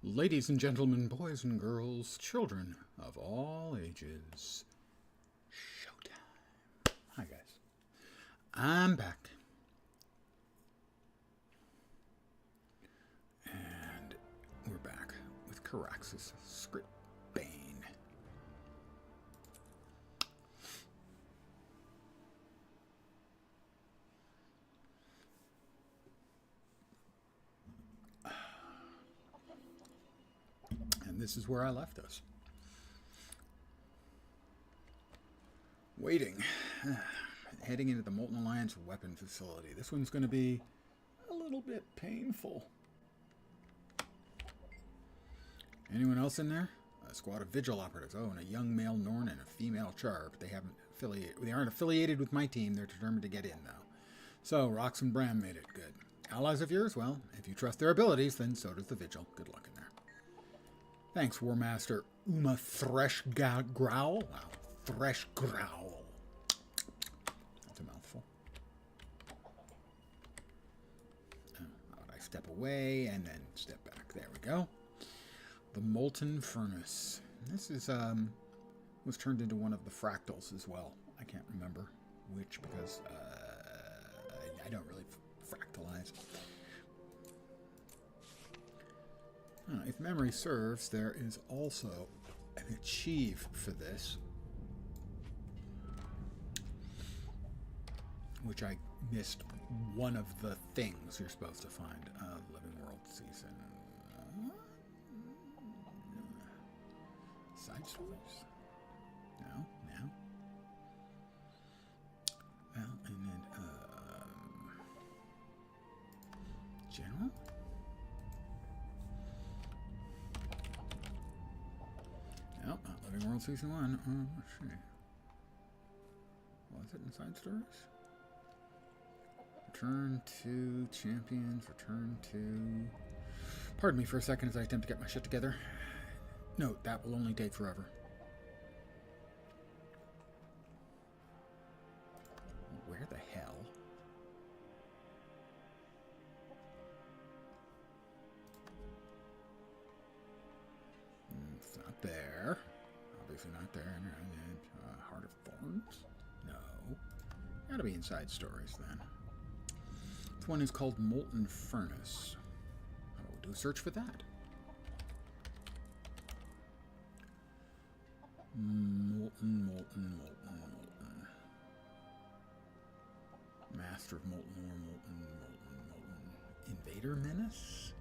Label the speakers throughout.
Speaker 1: Ladies and gentlemen, boys and girls, children of all ages, showtime. Hi, guys. I'm back. And we're back with Carax's Script Bane. And this is where I left us. Waiting. Heading into the Molten Alliance weapon facility. This one's going to be a little bit painful. Anyone else in there? A squad of vigil operatives. Oh, and a young male Norn and a female Char. But they aren't affiliated with my team. They're determined to get in, though. So, Rox and Bram made it. Good. Allies of yours? Well, if you trust their abilities, then so does the vigil. Good luck in there. Thanks, War Master Uma Thresh Growl. Wow. Thresh Growl. That's a mouthful. Oh, how would I step away and then step back? There we go. The Molten Furnace. This is was turned into one of the fractals as well. I can't remember which because I don't really fractalize. If memory serves, there is also an achieve for this, which I missed one of the things you're supposed to find. Living World Season. Side stories? No. Well, and then, General? Nope, not Living World Season 1. Let's see. Was it in Side Stories? Return to Champions, return to... Pardon me for a second as I attempt to get my shit together. Note, that will only take forever. Where the hell? It's not there. Obviously not there. Heart of Thorns? No. Gotta be inside stories then. This one is called Molten Furnace. We'll do a search for that. Molten. Master of Molten War, Molten. Invader Menace?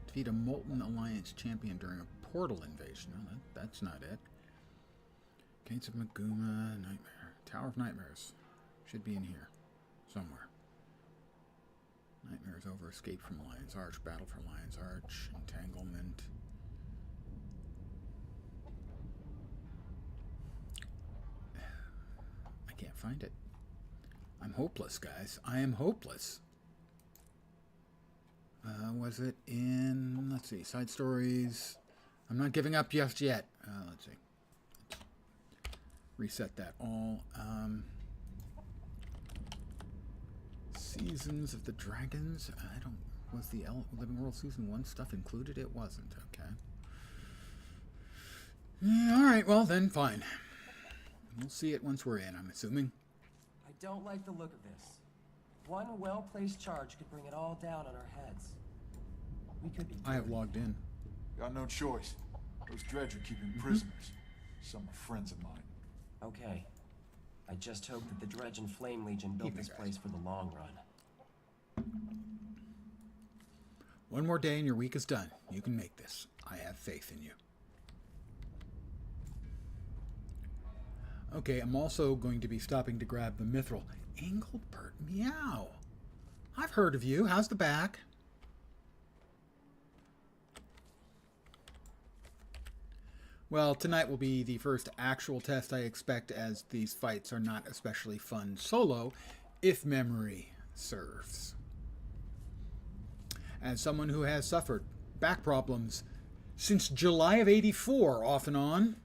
Speaker 1: Defeat a Molten Alliance champion during a portal invasion. No, that's not it. Gates of Maguma, Nightmare. Tower of Nightmares. Should be in here. Somewhere. Nightmares over. Escape from Lion's Arch. Battle for Lion's Arch. Entanglement. I can't find it. I'm hopeless, guys. I am hopeless. Was it in... Let's see. Side stories. I'm not giving up just yet. Let's see. Reset that all. Seasons of the Dragons. I don't... Was the Living World Season 1 stuff included? It wasn't. Okay. Yeah, alright, well then, fine. We'll see it once we're in, I'm assuming.
Speaker 2: I don't like the look of this. One well-placed charge could bring it all down on our heads. We could be...
Speaker 1: I have logged in.
Speaker 3: Got no choice. Those Dredge are keeping prisoners. Some are friends of mine.
Speaker 2: Okay. I just hope that the Dredge and Flame Legion built this place for the long run.
Speaker 1: One more day and your week is done. You can make this. I have faith in you. Okay, I'm also going to be stopping to grab the mithril. Engelbert Meow. I've heard of you. How's the back? Well, tonight will be the first actual test I expect, as these fights are not especially fun solo, if memory serves. As someone who has suffered back problems since July of '84, off and on,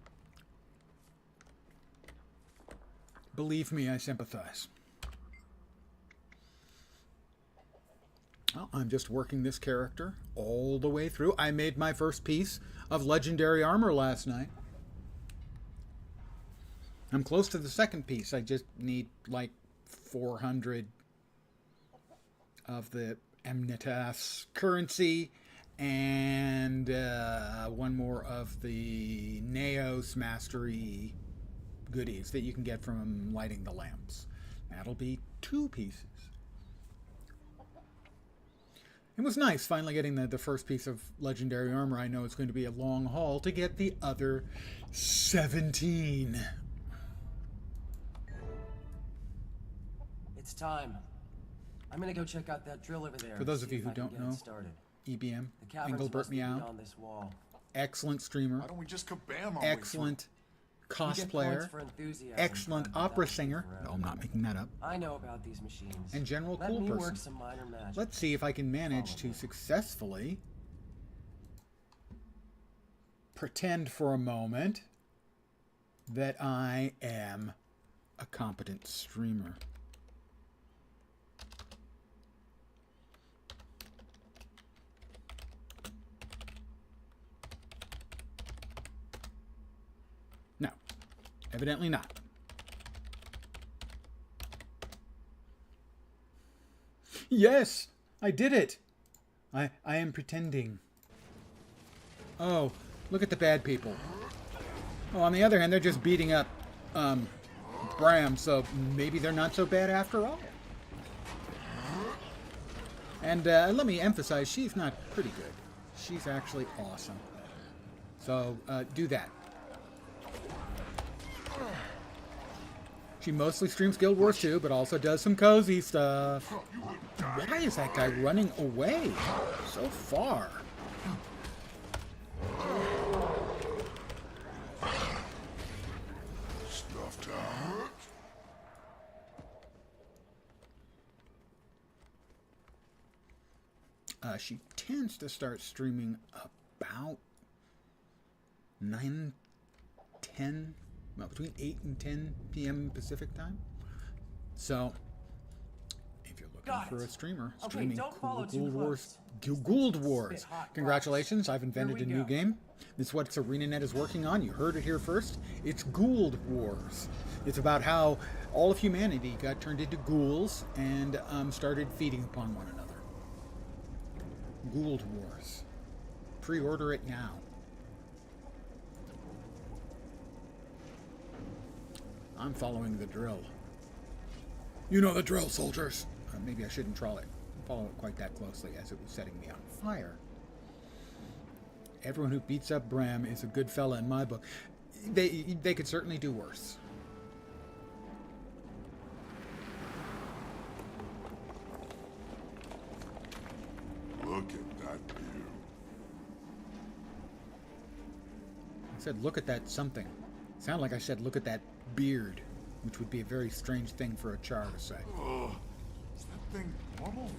Speaker 1: believe me, I sympathize. Well, I'm just working this character all the way through. I made my first piece of legendary armor last night. I'm close to the second piece. I just need like 400 of the Amnitas currency and one more of the Neos Mastery goodies that you can get from lighting the lamps. That'll be 2 pieces. It was nice finally getting the first piece of legendary armor. I know it's going to be a long haul to get the other 17.
Speaker 2: It's time. I'm gonna go check out that drill over there.
Speaker 1: For those of you who don't know, EBM, Engelbert Meow, excellent streamer,
Speaker 3: Why don't we just kabam our
Speaker 1: excellent cosplayer, excellent opera singer. No, I'm not making that up.
Speaker 2: I know about these machines.
Speaker 1: And general
Speaker 2: Let
Speaker 1: cool
Speaker 2: me
Speaker 1: person.
Speaker 2: work some minor magic.
Speaker 1: Let's see if I can manage to successfully pretend for a moment that I am a competent streamer. No, evidently not. Yes, I did it. I am pretending. Oh, look at the bad people. Oh, on the other hand, they're just beating up Bram, so maybe they're not so bad after all. And let me emphasize, she's not pretty good. She's actually awesome. So do that. She mostly streams Guild Wars 2, but also does some cozy stuff. Why is that guy running away so far?
Speaker 3: Stuffed out.
Speaker 1: She tends to start streaming about 9, 10, well, between 8 and 10 p.m. Pacific time. So, if you're looking for a streamer, streaming cool Gould Wars. Congratulations, I've invented a new game. This is what ArenaNet is working on. You heard it here first. It's Gould Wars. It's about how all of humanity got turned into ghouls and started feeding upon one another. Gould Wars. Pre-order it now. I'm following the drill. You know the drill, soldiers. Maybe I shouldn't follow it quite that closely, as it was setting me on fire. Everyone who beats up Bram is a good fella in my book. They could certainly do worse.
Speaker 3: Look at that view.
Speaker 1: I said, look at that something. Sound like I said, look at that beard, which would be a very strange thing for a Char to say.
Speaker 3: Is that thing normal?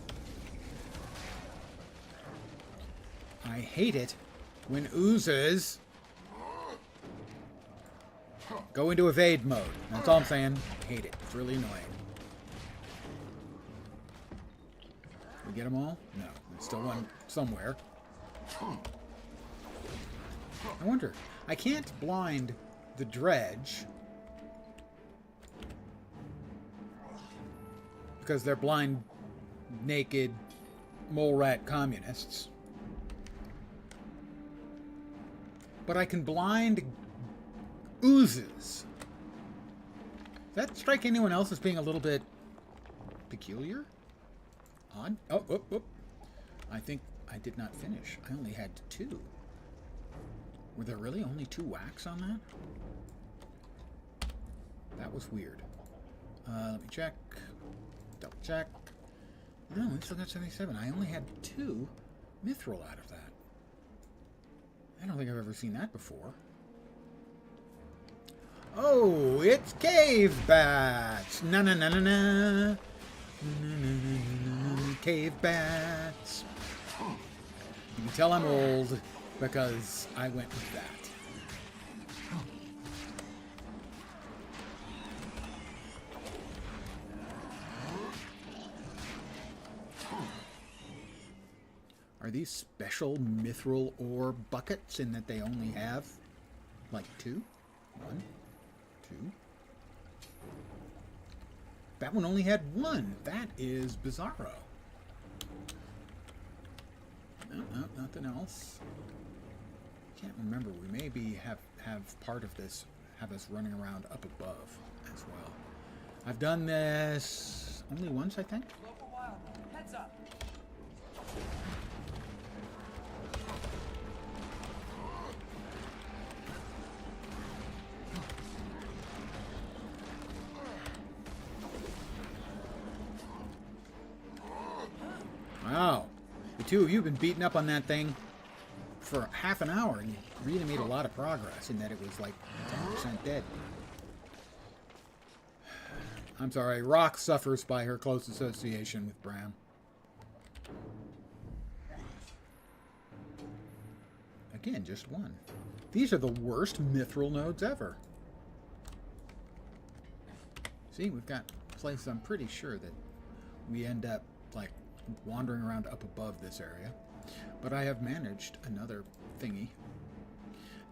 Speaker 1: I hate it when oozes go into evade mode. That's all I'm saying. I hate it. It's really annoying. We get them all? No. There's still one somewhere. I wonder. I can't blind the dredge because they're blind, naked, mole rat communists. But I can blind oozes. Does that strike anyone else as being a little bit peculiar? Odd? Oh. I think I did not finish. I only had 2. Were there really only 2 whacks on that? That was weird. Let me check. Double check. No, we still got 77. I only had 2 mithril out of that. I don't think I've ever seen that before. Oh, it's cave bats! Na na na na na. Cave bats. You can tell I'm old because I went with that. Are these special mithril ore buckets in that they only have, like, 2? 1, 2. That one only had 1. That is bizarro. No, nothing else. Can't remember. We maybe have part of this have us running around up above as well. I've done this only once, I think.
Speaker 2: Local wildlife. Heads up.
Speaker 1: Wow. The two of you have been beating up on that thing for half an hour, and you really made a lot of progress in that it was like 10% dead. I'm sorry, Rock suffers by her close association with Bram. Again, just 1. These are the worst mithril nodes ever. See, we've got a place I'm pretty sure that we end up, like, wandering around up above this area. But I have managed another thingy.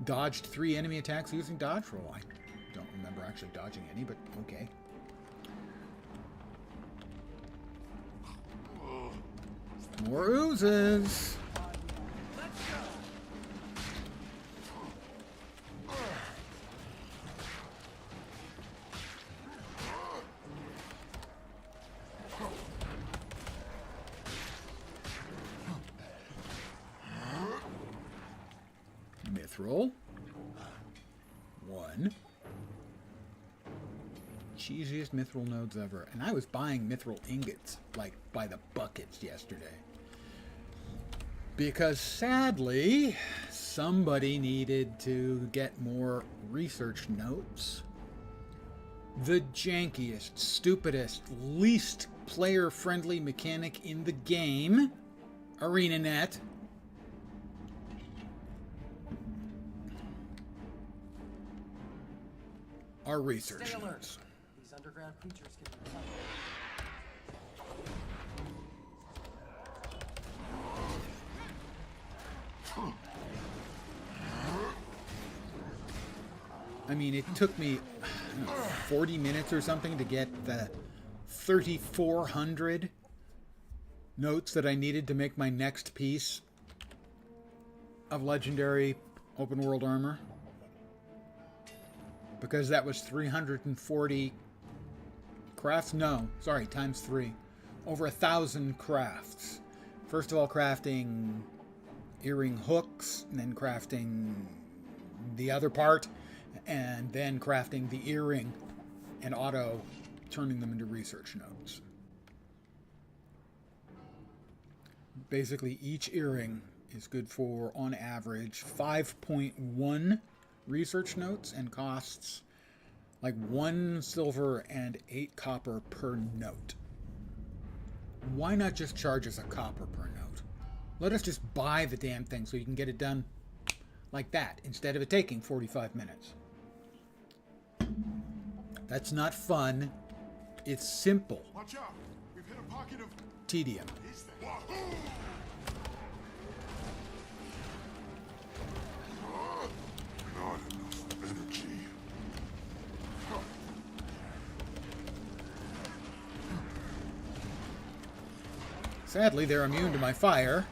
Speaker 1: Dodged 3 enemy attacks using dodge roll. I don't remember actually dodging any, but okay. More oozes. Mithril. 1. Cheesiest mithril nodes ever. And I was buying mithril ingots, like, by the buckets yesterday. Because, sadly, somebody needed to get more research notes. The jankiest, stupidest, least player-friendly mechanic in the game, ArenaNet, our research
Speaker 2: Stay alert.
Speaker 1: notes.
Speaker 2: These underground creatures can be clever.
Speaker 1: I mean, it took me 40 minutes or something to get the 3,400 notes that I needed to make my next piece of legendary open world armor. Because that was 340 crafts? No, sorry, times 3. Over 1,000 crafts. First of all, crafting earring hooks, and then crafting the other part, and then crafting the earring and auto turning them into research notes. Basically, each earring is good for, on average, 5.1 research notes and costs like 1 silver and 8 copper per note. Why not just charge us a copper per note? Let us just buy the damn thing so you can get it done like that instead of it taking 45 minutes. That's not fun. It's simple.
Speaker 3: Watch out! We've hit a pocket of
Speaker 1: Tedium.
Speaker 3: not enough energy.
Speaker 1: Sadly, they're immune to my fire.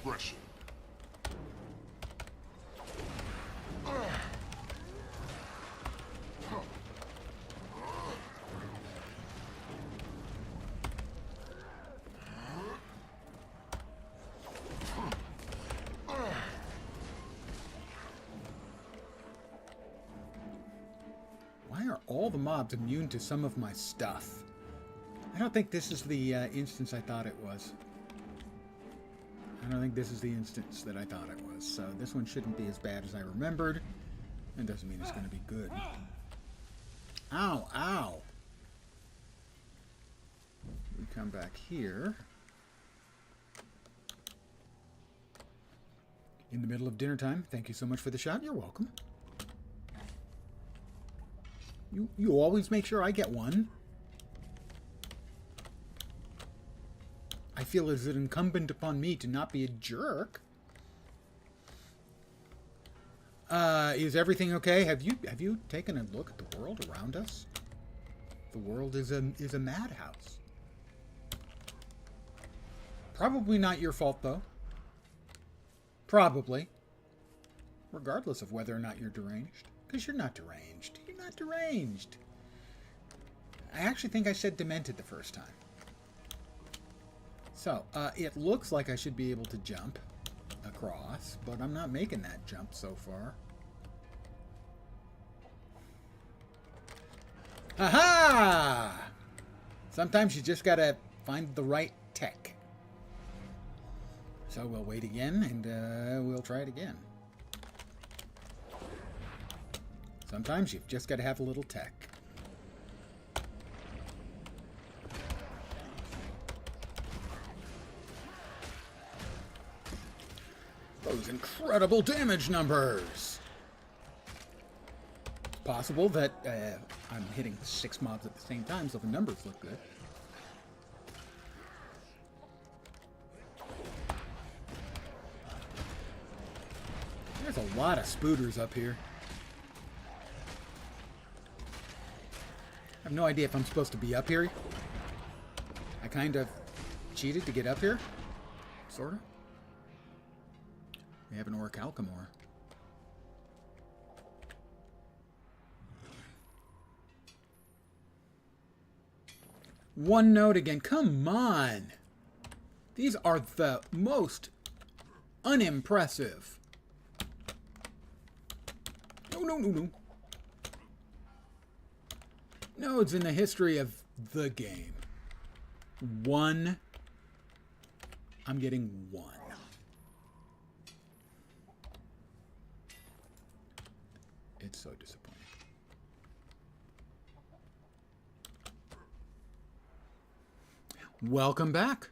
Speaker 3: Regression.
Speaker 1: Why are all the mobs immune to some of my stuff? I don't think this is the instance I thought it was. I don't think this is the instance that I thought it was. So this one shouldn't be as bad as I remembered. That doesn't mean it's going to be good. Ow, ow. We come back here. In the middle of dinner time. Thank you so much for the shot. You're welcome. You always make sure I get one. I feel it is incumbent upon me to not be a jerk. Is everything okay? Have you taken a look at the world around us? The world is a madhouse. Probably not your fault, though. Probably. Regardless of whether or not you're deranged. Because you're not deranged. You're not deranged. I actually think I said demented the first time. So, it looks like I should be able to jump across, but I'm not making that jump so far. Aha! Sometimes you just gotta find the right tech. So we'll wait again, and we'll try it again. Sometimes you've just gotta have a little tech. Those incredible damage numbers! Possible that I'm hitting 6 mobs at the same time, so the numbers look good. There's a lot of spooters up here. I have no idea if I'm supposed to be up here. I kind of cheated to get up here. Sort of. We have an Orc Alchemore. One note again. Come on. These are the most unimpressive. No. Nodes in the history of the game. One. I'm getting one. It's so disappointing. Welcome back.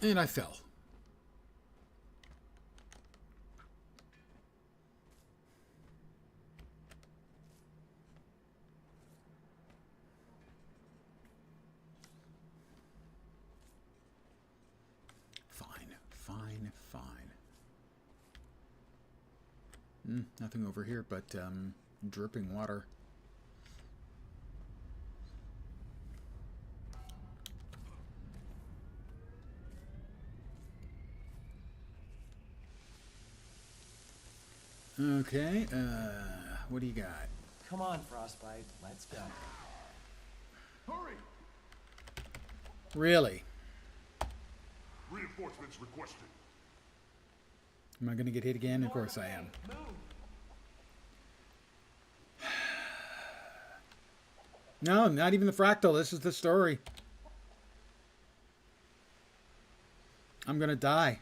Speaker 1: And I fell. Fine. Nothing over here but dripping water. Okay, what do you got?
Speaker 2: Come on, Frostbite, let's go.
Speaker 3: Hurry!
Speaker 1: Really?
Speaker 4: Reinforcements requested.
Speaker 1: Am I going to get hit again? Of course I am. No, not even the fractal. This is the story. I'm going to die.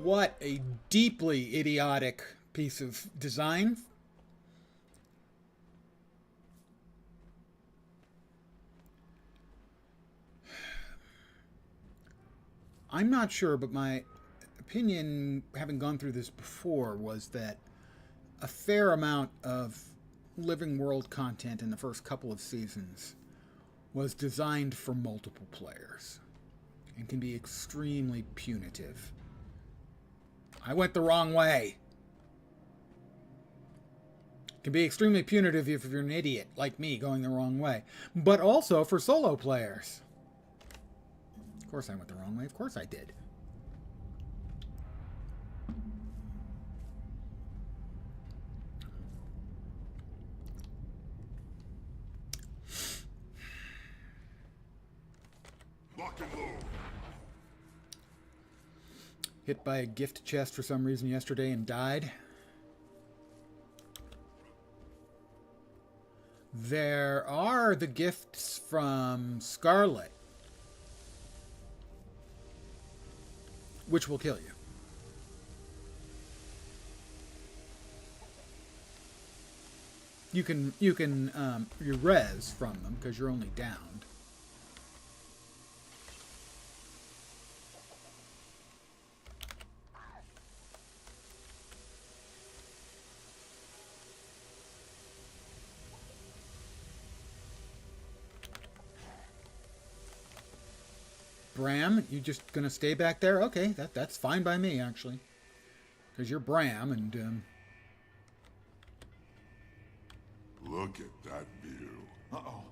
Speaker 1: What a deeply idiotic piece of design. I'm not sure, but my opinion, having gone through this before, was that a fair amount of living world content in the first couple of seasons was designed for multiple players and can be extremely punitive. I went the wrong way. Can be extremely punitive if you're an idiot like me going the wrong way, but also for solo players. Of course I went the wrong way. Of course I did.
Speaker 4: Lock and load.
Speaker 1: Hit by a gift chest for some reason yesterday and died. There are the gifts from Scarlet, which will kill you. You can you res from them because you're only downed. Bram, you just gonna stay back there? Okay, that's fine by me actually, because you're Bram and.
Speaker 4: Look at that view.
Speaker 3: Uh-oh.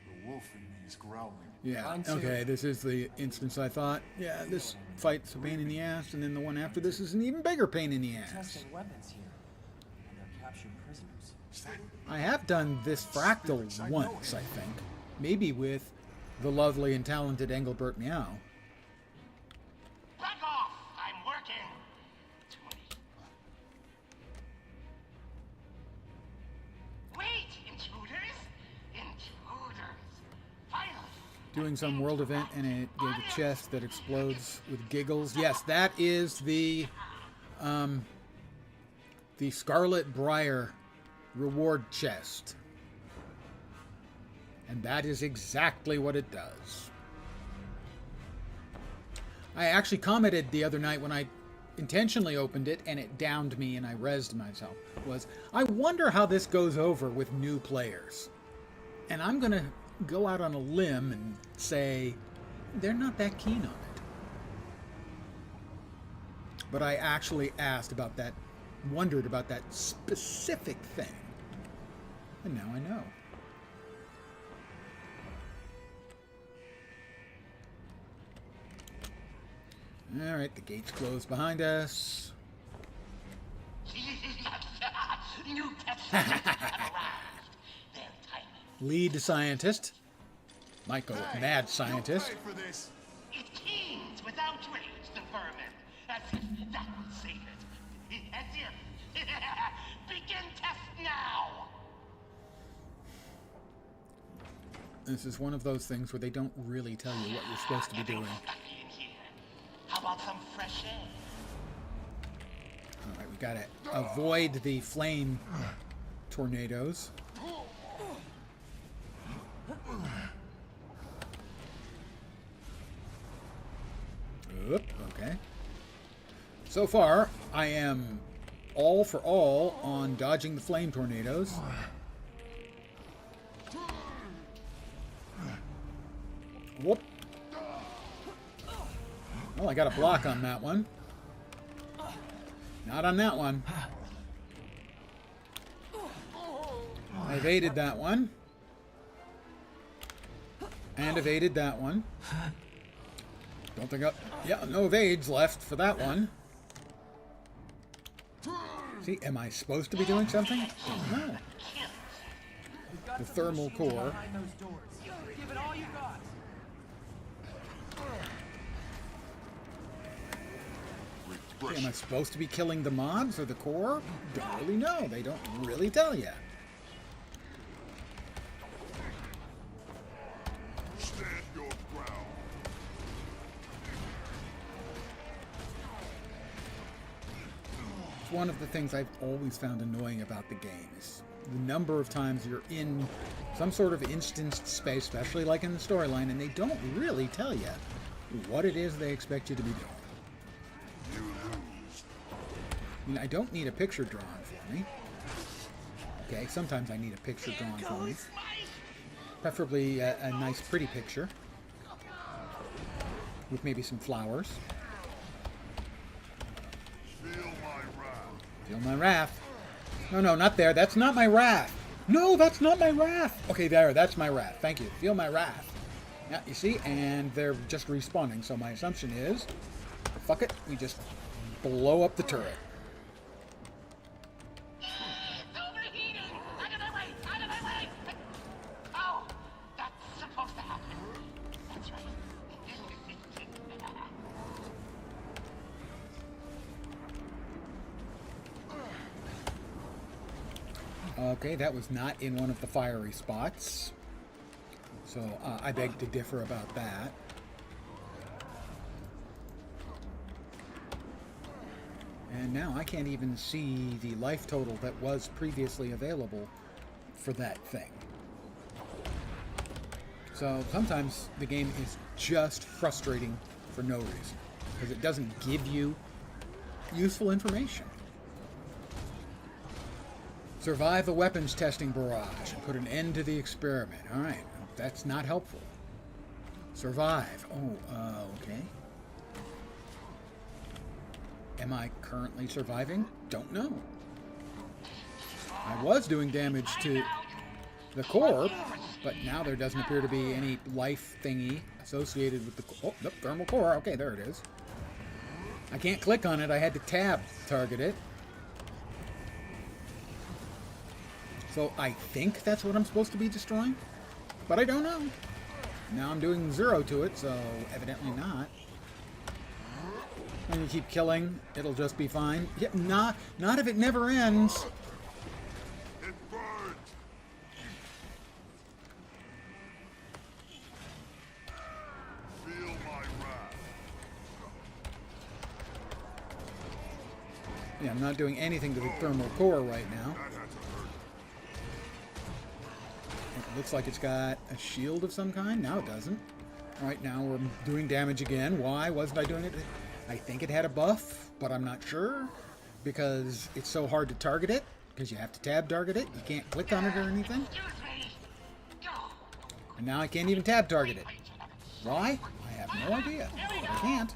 Speaker 3: The wolf in me is growling.
Speaker 1: Yeah,
Speaker 2: Mine too.
Speaker 1: okay, this is the instance I thought. Yeah, this fight's a pain in the ass, and then the one after this is an even bigger pain in the ass.
Speaker 2: Testing weapons here, and they're captured prisoners.
Speaker 3: Is that...
Speaker 1: I have done this fractal once, I think. Maybe with the lovely and talented Engelbert Meow.
Speaker 5: Back off! I'm working! Wait, intruders! Intruders! Finally!
Speaker 1: Doing some world event and it gave a chest that explodes with giggles. Yes, that is the Scarlet Briar reward chest. And that is exactly what it does. I actually commented the other night when I intentionally opened it and it downed me and I rezzed myself. I wonder how this goes over with new players. And I'm going to go out on a limb and say they're not that keen on it. But I actually asked about that, wondered about that specific thing. And now I know. All right, the gate's closed behind us.
Speaker 5: New pets have arrived. They're tiny.
Speaker 1: Lead scientist. Might go with mad scientist.
Speaker 3: Pay for this.
Speaker 5: It teems with outrage, the vermin. As if that would save it. As if. Begin test now!
Speaker 1: This is one of those things where they don't really tell you what you're supposed to be doing.
Speaker 5: Stuffy in here. How about some fresh air?
Speaker 1: All right, we gotta avoid the flame tornadoes. Oop, okay. So far, I am all for all on dodging the flame tornadoes. Whoop. Well, I got a block on that one. Not on that one. I evaded that one. And evaded that one. Don't think up. Yeah, no evades left for that one. See, am I supposed to be doing something? No.
Speaker 2: We've got
Speaker 1: The
Speaker 2: some
Speaker 1: thermal
Speaker 2: machines
Speaker 1: core.
Speaker 2: behind those doors. Give it all you got.
Speaker 1: Okay, am I supposed to be killing the mobs or the core? Don't really know. They don't really tell you.
Speaker 4: Stand your ground.
Speaker 1: It's one of the things I've always found annoying about the game is the number of times you're in some sort of instanced space, especially like in the storyline, and they don't really tell you what it is they expect you to be doing. I mean, I don't need a picture drawn for me. Okay, sometimes I need a picture drawn for me. Preferably a nice, pretty picture. With maybe some flowers.
Speaker 4: Feel my wrath.
Speaker 1: Feel my wrath. No, not there. That's not my wrath. No, that's not my wrath. Okay, there. That's my wrath. Thank you. Feel my wrath. Yeah, you see? And they're just respawning. So my assumption is, fuck it. We just blow up the turret.
Speaker 5: It's overheating! Out of my way! Out of my way! Oh, that's supposed to happen. That's right.
Speaker 1: Okay, that was not in one of the fiery spots. So I beg to differ about that. And now I can't even see the life total that was previously available for that thing. So sometimes the game is just frustrating for no reason, because it doesn't give you useful information. Survive a weapons testing barrage and put an end to the experiment. Alright, that's not helpful. Survive. Oh, okay. Am I currently surviving? Don't know. I was doing damage to the core, but now there doesn't appear to be any life thingy associated with the core. Oh, nope, thermal core. Okay, there it is. I can't click on it. I had to tab target it. So I think that's what I'm supposed to be destroying, but I don't know. Now I'm doing 0 to it, so evidently not. When you keep killing, it'll just be fine. Yeah, not if it never ends.
Speaker 4: It burns. Feel my wrath.
Speaker 1: Yeah, I'm not doing anything to the thermal core right now.
Speaker 4: That had to hurt.
Speaker 1: It looks like it's got a shield of some kind. Now it doesn't. All right, now we're doing damage again. Why wasn't I doing it? I think it had a buff, but I'm not sure because it's so hard to target it because you have to tab target it. You can't click on it or anything.
Speaker 5: Excuse me. Go.
Speaker 1: And now I can't even tab target it. Why? I have no idea. But I can't.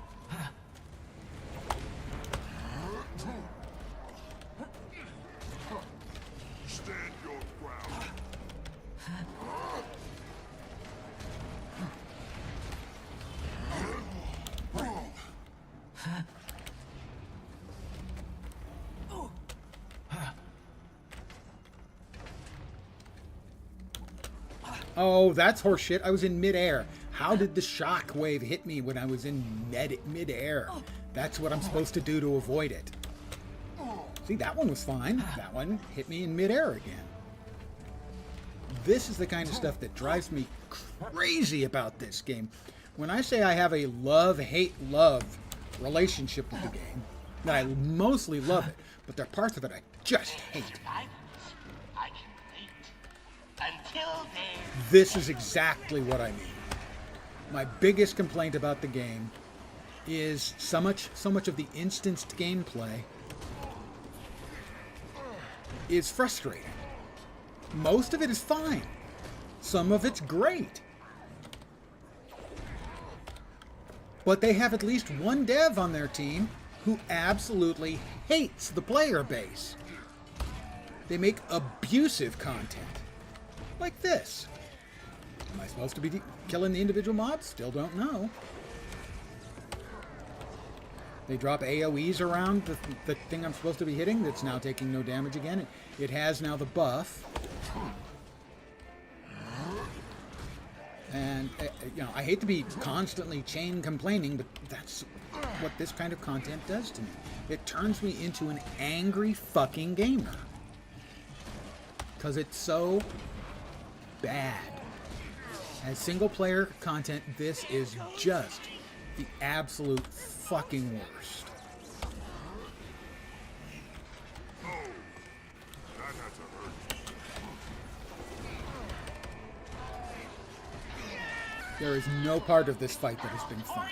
Speaker 4: Stand your ground.
Speaker 1: Oh, that's horseshit. I was in midair. How did the shock wave hit me when I was in midair? That's what I'm supposed to do to avoid it. See, that one was fine. That one hit me in midair again. This is the kind of stuff that drives me crazy about this game. When I say I have a love-hate-love relationship with the game, that I mostly love it, but there are parts of it I just hate.
Speaker 5: Survivors, I can wait until then.
Speaker 1: This is exactly what I mean. My biggest complaint about the game is so much of the instanced gameplay is frustrating. Most of it is fine. Some of it's great. But they have at least one dev on their team who absolutely hates the player base. They make abusive content. Like this. Am I supposed to be killing the individual mobs? Still don't know. They drop AoEs around the thing I'm supposed to be hitting that's now taking no damage again. It has now the buff. And, you know, I hate to be constantly chain complaining, but that's what this kind of content does to me. It turns me into an angry fucking gamer. Because it's so bad. As single-player content, this is just the absolute fucking worst.
Speaker 4: Oh, that had to hurt.
Speaker 1: There is no part of this fight that has been fun.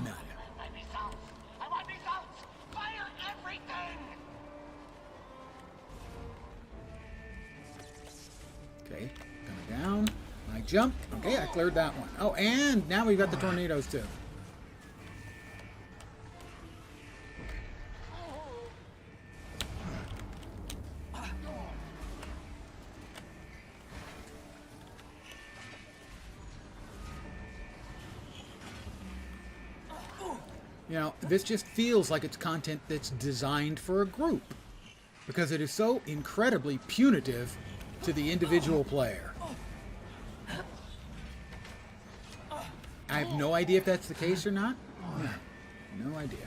Speaker 1: None.
Speaker 5: My results. I want results. Fire everything.
Speaker 1: Okay, coming down. I jumped. Okay, I cleared that one. Oh, and now we've got the tornadoes too. You know, this just feels like it's content that's designed for a group because it is so incredibly punitive to the individual player. I have no idea if that's the case or not. No idea.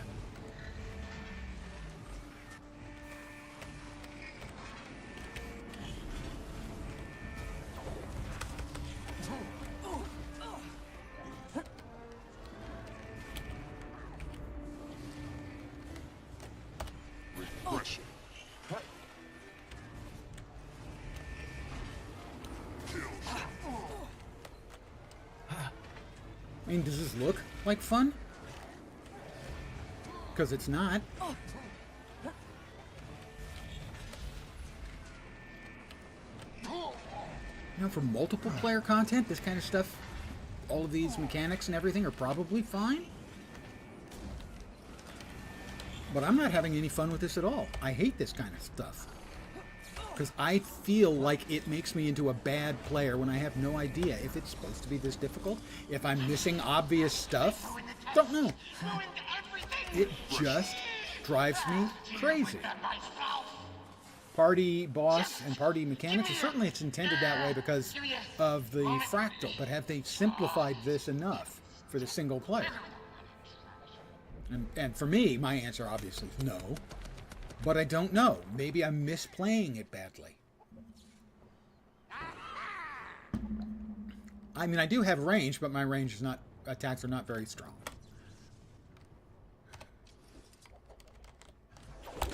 Speaker 4: Refreshing.
Speaker 1: mean, does this look like fun? Because it's not. You know, for multiple player content, this kind of stuff, all of these mechanics and everything are probably fine. But I'm not having any fun with this at all. I hate this kind of stuff. Because I feel like it makes me into a bad player when I have no idea if it's supposed to be this difficult, if I'm missing obvious stuff. Don't know. It just drives me crazy. Party boss and party mechanics, certainly it's intended that way because of the fractal, but have they simplified this enough for the single player? And for me, my answer obviously is no. But I don't know. Maybe I'm misplaying it badly. I mean, I do have range, but my range is not, attacks are not very strong.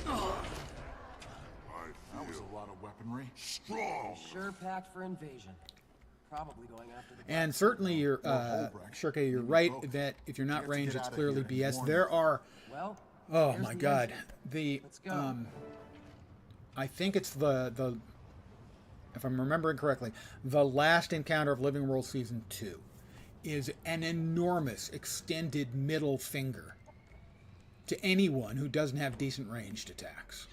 Speaker 3: That was a lot of weaponry.
Speaker 4: Strong.
Speaker 2: Sure packed for invasion. Probably going after the...
Speaker 1: And certainly, you're, Shirka, you're right that if you're not ranged, it's clearly BS. There are...
Speaker 2: Well,
Speaker 1: Oh my God!
Speaker 2: Let's go.
Speaker 1: I think it's the if I'm remembering correctly, the last encounter of Living World Season 2 is an enormous extended middle finger to anyone who doesn't have decent ranged attacks.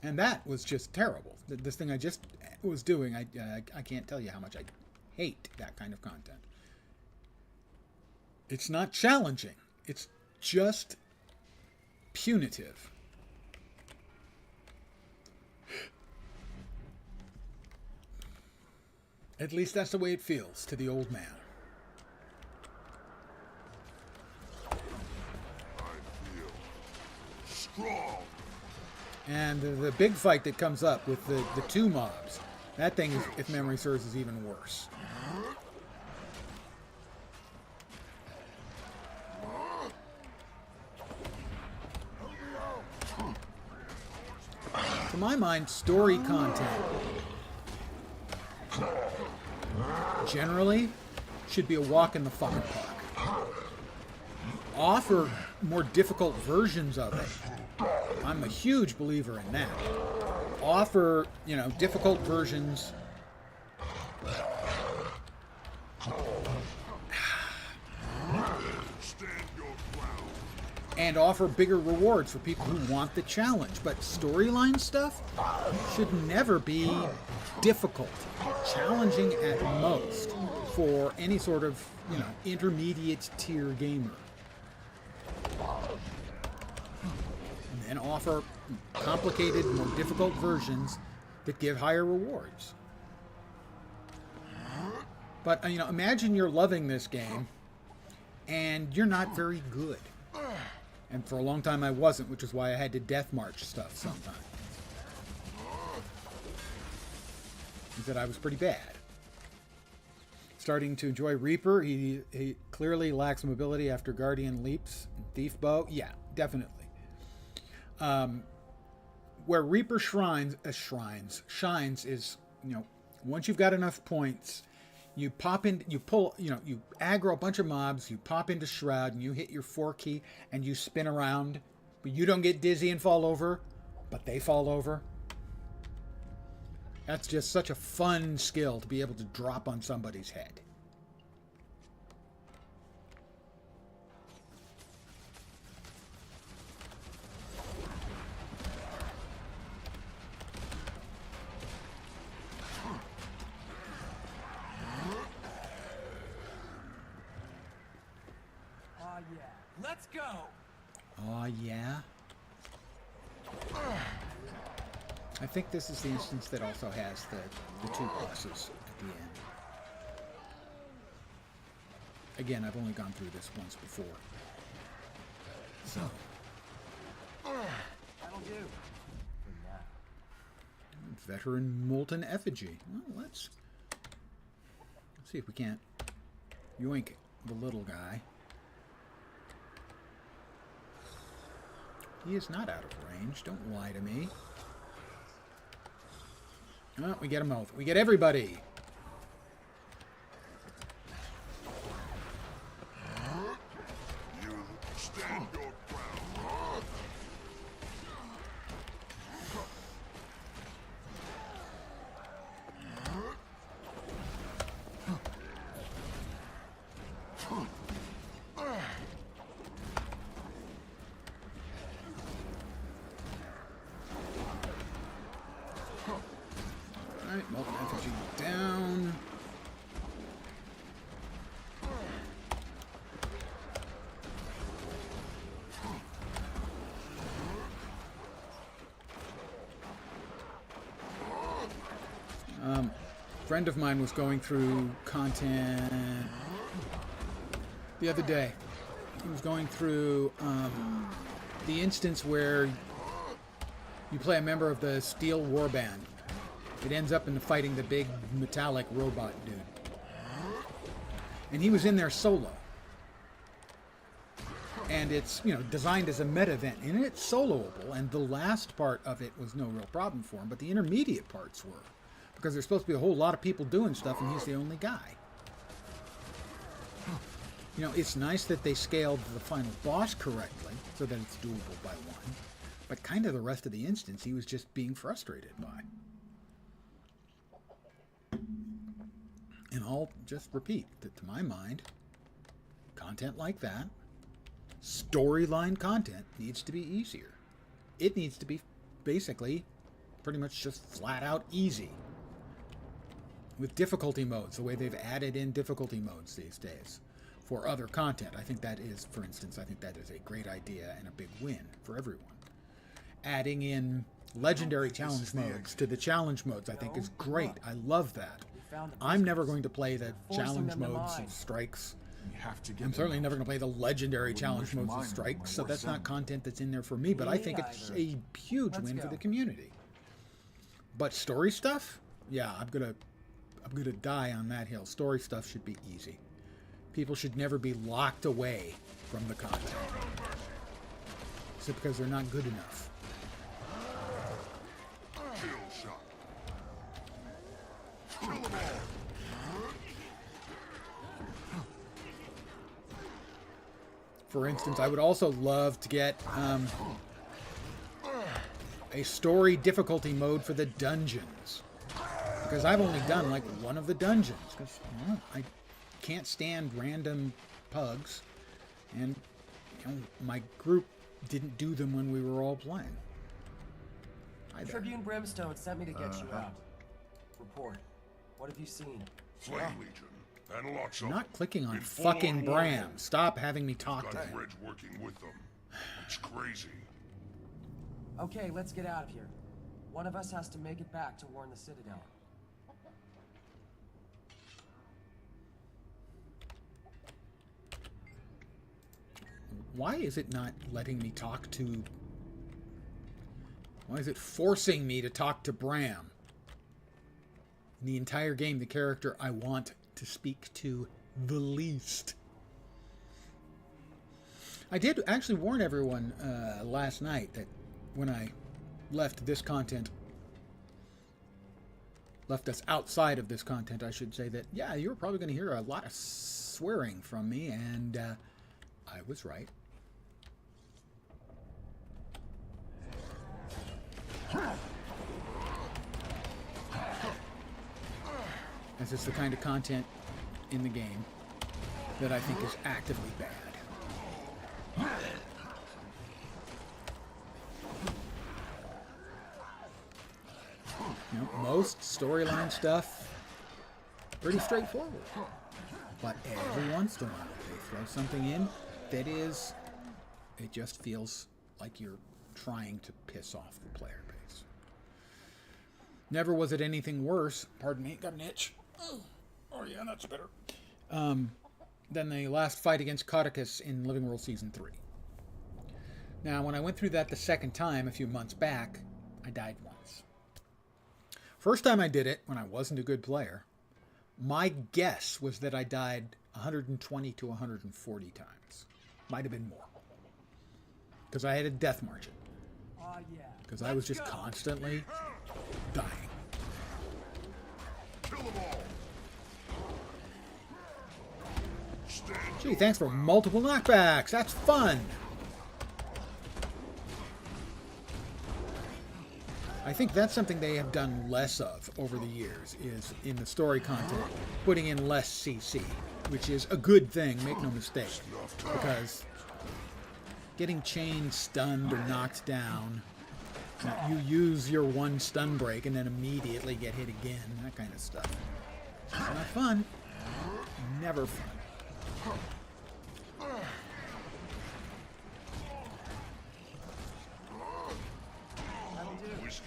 Speaker 1: And that was just terrible. This thing I just was doing, I can't tell you how much I hate that kind of content. It's not challenging. It's just punitive. At least that's the way it feels to the old man.
Speaker 4: I feel strong.
Speaker 1: And the big fight that comes up with the two mobs, that thing, is, if memory serves, is even worse. To my mind, story content generally should be a walk in the fucking park. Offer more difficult versions of it. I'm a huge believer in that. Offer, you know, difficult versions.
Speaker 4: Stand your ground.
Speaker 1: And offer bigger rewards for people who want the challenge. But storyline stuff should never be difficult. Challenging at most for any sort of, you know, intermediate tier gamer. And offer complicated, more difficult versions that give higher rewards. But, you know, imagine you're loving this game and you're not very good. And for a long time I wasn't, which is why I had to death march stuff sometimes. He said I was pretty bad. Starting to enjoy Reaper. He clearly lacks mobility after Guardian leaps. Thief Bow, yeah, definitely. Where Reaper shines is, you know, once you've got enough points, you pop in, you pull, you know, you aggro a bunch of mobs, you pop into Shroud, and you hit your 4 key, and you spin around, but you don't get dizzy and fall over, but they fall over. That's just such a fun skill to be able to drop on somebody's head.
Speaker 2: Let's go!
Speaker 1: Oh, yeah? I think this is the instance that also has the 2 bosses at the end. Again, I've only gone through this once before. So.
Speaker 2: That'll do. For now.
Speaker 1: Veteran Molten Effigy. Well, let's see if we can't yoink the little guy. He is not out of range. Don't lie to me. Oh, we get them both. We get everybody.
Speaker 4: You stand your ground.
Speaker 1: Alright, Molten Effigy down. Friend of mine was going through content the other day. He was going through the instance where you play a member of the Steel Warband. It ends up in fighting the big metallic robot dude. And he was in there solo. And it's, you know, designed as a meta event. And it's soloable. And the last part of it was no real problem for him. But the intermediate parts were. Because there's supposed to be a whole lot of people doing stuff, and he's the only guy. You know, it's nice that they scaled the final boss correctly, so that it's doable by one. But kind of the rest of the instance, he was just being frustrated by. And I'll just repeat that, to my mind, content like that, storyline content, needs to be easier. It needs to be basically pretty much just flat out easy. With difficulty modes, the way they've added in difficulty modes these days for other content. I think that is, for instance, I think that is a great idea and a big win for everyone. Adding in legendary challenge modes to the challenge modes, I think is great. I love that. I'm never going to play the challenge modes of strikes.
Speaker 3: We have to get
Speaker 1: I'm
Speaker 3: them
Speaker 1: certainly
Speaker 3: out.
Speaker 1: never going to play the legendary
Speaker 3: Wouldn't
Speaker 1: challenge
Speaker 3: wish
Speaker 1: modes of
Speaker 3: mine
Speaker 1: strikes,
Speaker 3: were
Speaker 1: so
Speaker 3: worth
Speaker 1: that's not
Speaker 3: seven.
Speaker 1: content that's in there for me, but I think it's a huge
Speaker 2: Let's
Speaker 1: win for
Speaker 2: go.
Speaker 1: the community. But story stuff? Yeah, I'm gonna die on that hill. Story stuff should be easy. People should never be locked away from the content. Except because they're not good enough.
Speaker 4: Kill shot. Kill them all.
Speaker 1: For instance, I would also love to get a story difficulty mode for the dungeons. Because I've only done like one of the dungeons. Because I can't stand random pugs. And you know, my group didn't do them when we were all playing. Hi there.
Speaker 2: Tribune Brimstone sent me to get you out. Report. What have you seen?
Speaker 4: Flame Legion. And lots of
Speaker 1: I'm not clicking on
Speaker 4: in full
Speaker 1: fucking
Speaker 4: on
Speaker 1: Bram.
Speaker 4: warfare.
Speaker 1: Stop having me talk to
Speaker 4: Got
Speaker 1: him.
Speaker 4: Fred's working with them. It's crazy.
Speaker 2: Okay, let's get out of here. One of us has to make it back to warn the Citadel.
Speaker 1: Why is it not letting me talk to... Why is it forcing me to talk to Bram? In the entire game, the character I want to speak to the least. I did actually warn everyone last night that when I left this content, left us outside of this content, I should say that, yeah, you were probably going to hear a lot of swearing from me, and I was right. This is the kind of content in the game that I think is actively bad. You know, most storyline stuff, pretty straightforward. But every once in a while, they throw something in that is, it just feels like you're trying to piss off the player base. Never was it anything worse, pardon me, got an itch. Oh yeah, that's better. Than the last fight against Codicus in Living World Season 3. Now, when I went through that the second time a few months back, I died once. First time I did it, when I wasn't a good player, my guess was that I died 120 to 140 times. Might have been more. because I had a death margin.
Speaker 2: Yeah.
Speaker 1: Because I was just constantly dying.
Speaker 4: Kill them all. Stand
Speaker 1: Gee, thanks for multiple knockbacks. That's fun. I think that's something they have done less of over the years, is in the story content, putting in less CC, which is a good thing, make no mistake. Because getting chained, stunned, or knocked down, you use your one stun break and then immediately get hit again, that kind of stuff. It's not fun. Never fun.
Speaker 4: whiskey.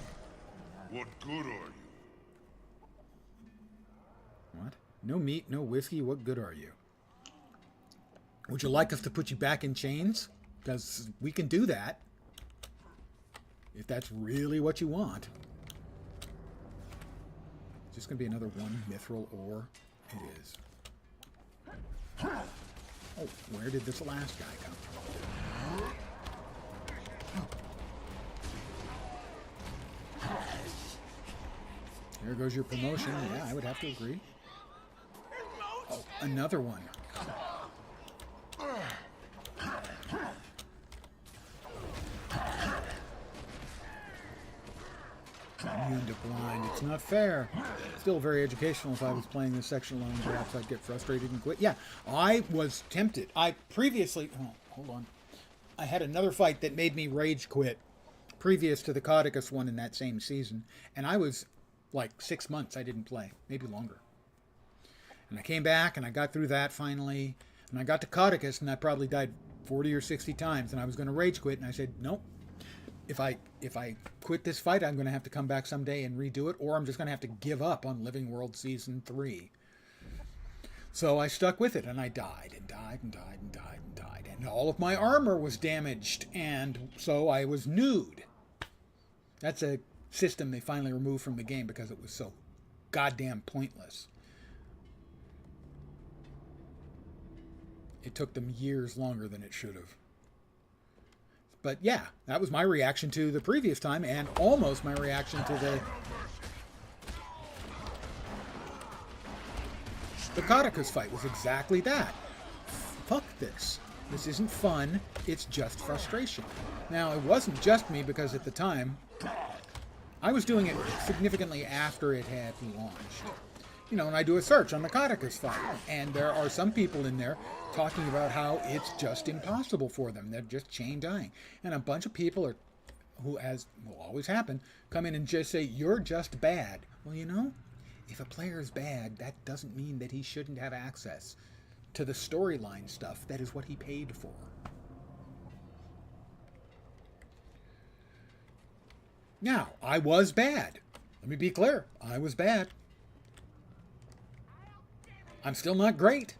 Speaker 4: What good are you?
Speaker 1: What? No meat, no whiskey, what good are you? Would you like us to put you back in chains? Because we can do that. If that's really what you want. Is this going to be another one mithril ore? It is. Oh, where did this last guy come from? There goes your promotion. Yeah, I would have to agree. Oh, another one. Immune to blind. It's not fair. Still very educational. If I was playing this section alone, perhaps I'd get frustrated and quit. Yeah, I was tempted. I previously... Oh, hold on. I had another fight that made me rage quit previous to the Codicus one in that same season. And I was like 6 months I didn't play. Maybe longer. And I came back and I got through that finally. And I got to Codicus and I probably died 40 or 60 times. And I was going to rage quit. And I said, nope. If I quit this fight, I'm going to have to come back someday and redo it, or I'm just going to have to give up on Living World Season 3. So I stuck with it, and I died, and died, and died, and died, and died. And all of my armor was damaged, and so I was nude. That's a system they finally removed from the game because it was so goddamn pointless. It took them years longer than it should have. But yeah, that was my reaction to the previous time, and almost my reaction to the Codicus fight was exactly that. Fuck this. This isn't fun, it's just frustration. Now, it wasn't just me, because at the time, I was doing it significantly after it had launched. You know, and I do a search on the Codicus fight, and there are some people in there talking about how it's just impossible for them. They're just chain dying. And a bunch of people are, who, as will always happen, come in and just say, you're just bad. Well, you know, if a player is bad, that doesn't mean that he shouldn't have access to the storyline stuff. That is what he paid for. Now, I was bad. Let me be clear. I was bad. I'm still not great.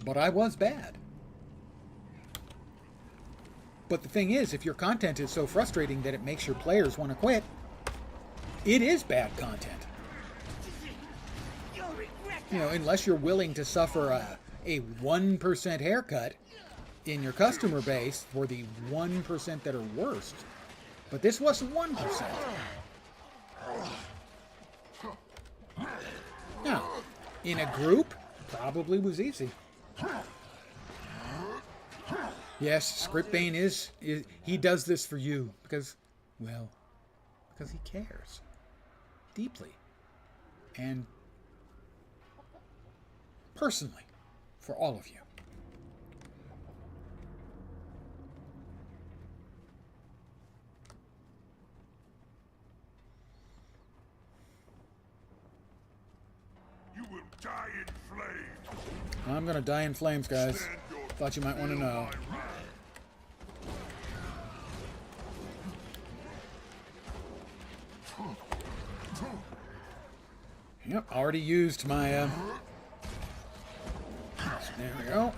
Speaker 1: But I was bad. But the thing is, if your content is so frustrating that it makes your players want to quit, it is bad content. You know, unless you're willing to suffer a 1% haircut in your customer base for the 1% that are worst. But this wasn't 1%. Now, in a group, probably was easy. Yes, Scriptbane is he does this for you because, well, because he cares deeply and personally for all of you.
Speaker 4: You will die in flames.
Speaker 1: I'm gonna die in flames, guys. Thought you might want to know. Yep, already used my, there we go.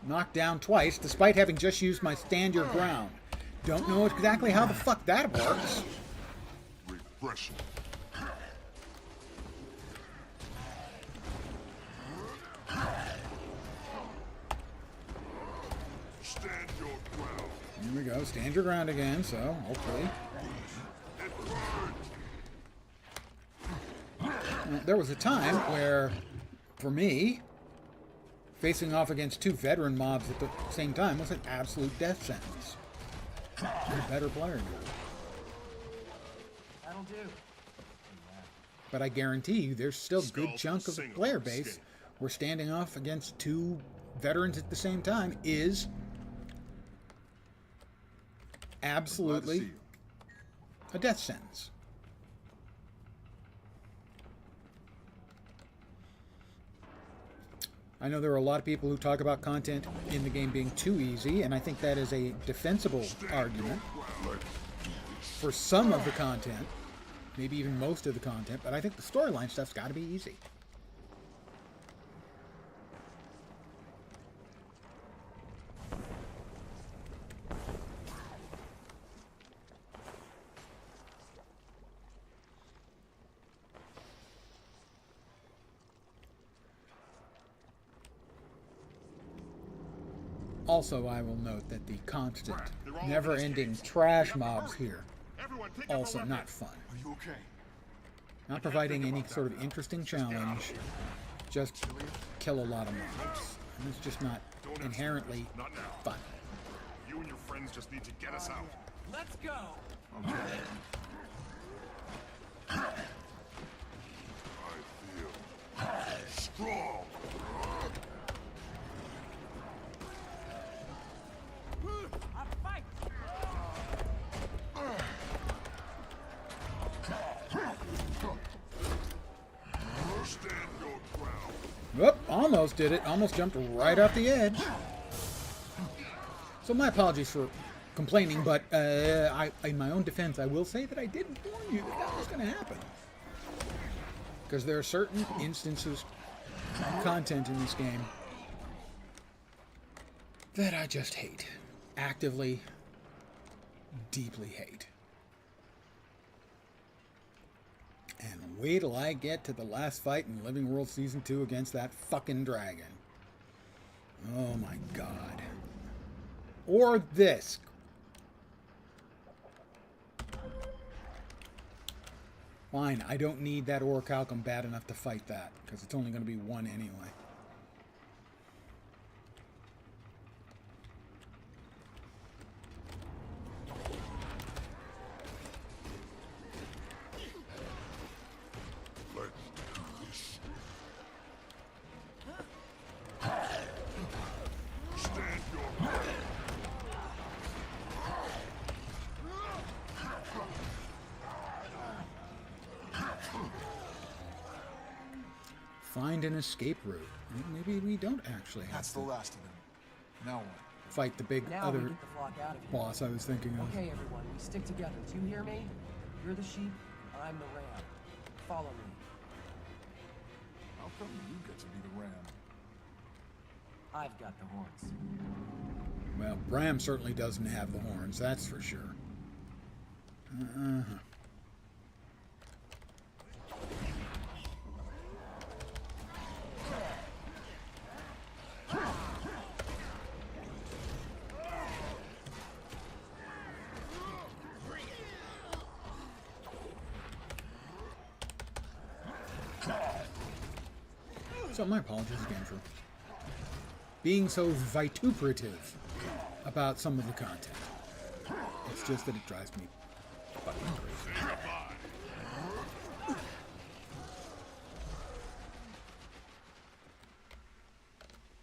Speaker 1: Knocked down twice, despite having just used my stand your ground. Don't know exactly how the fuck that works.
Speaker 4: Refreshing.
Speaker 1: go. Stand your ground again, so hopefully. There was a time where, for me, facing off against two veteran mobs at the same time was an absolute death sentence. You're a better player now.
Speaker 2: That'll do.
Speaker 1: But I guarantee you there's still a good chunk of the player base where standing off against two veterans at the same time is absolutely a death sentence. I know there are a lot of people who talk about content in the game being too easy, and I think that is a defensible argument for some of the content, maybe even most of the content, but I think the storyline stuff's got to be easy. Also, I will note that the constant, never-ending trash mobs here, also not fun.
Speaker 3: Are you okay?
Speaker 1: Not providing any sort of interesting challenge, just kill a lot of mobs. And it's just not inherently fun.
Speaker 4: You and your friends just need to get us out.
Speaker 2: Let's go.
Speaker 3: Okay.
Speaker 4: I feel strong.
Speaker 2: I fight.
Speaker 4: Stand your ground.
Speaker 1: Whoop, almost did it. Almost jumped right off the edge. So my apologies for complaining, but in my own defense, I will say that I did warn you that that was going to happen. Because there are certain instances of content in this game that I just hate. Actively, deeply hate. And wait till I get to the last fight in Living World Season 2 against that fucking dragon. Oh my god. Or this. Fine, I don't need that orichalcum bad enough to fight that, because it's only going to be one anyway.
Speaker 4: Let's do this. Stand your ground.
Speaker 1: Find an escape route. Maybe we don't actually have
Speaker 3: That's
Speaker 1: to
Speaker 3: the last of them. Now what?
Speaker 1: fight the big
Speaker 2: Now we
Speaker 1: other
Speaker 2: get the flock out of here.
Speaker 1: boss I was thinking of.
Speaker 2: Okay, everyone, we stick together. Do you hear me? You're the sheep, I'm the ram. Follow me.
Speaker 3: How come you get to be the ram?
Speaker 2: I've got the horns.
Speaker 1: Well, Bram certainly doesn't have the horns, that's for sure. So my apologies again for being so vituperative about some of the content. It's just that it drives me fucking crazy.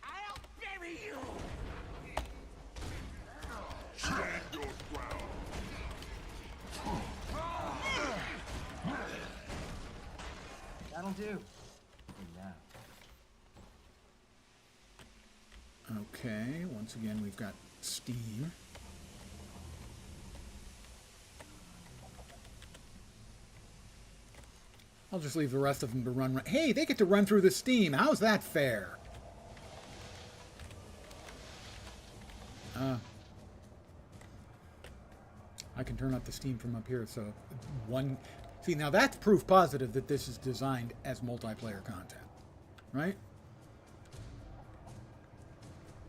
Speaker 5: I'll bury you!
Speaker 4: Stand your ground.
Speaker 2: That'll do. And now.
Speaker 1: Okay, once again we've got steam. I'll just leave the rest of them to run. Hey, they get to run through the steam. How's that fair? I can turn up the steam from up here, so one... See, now that's proof positive that this is designed as multiplayer content, right?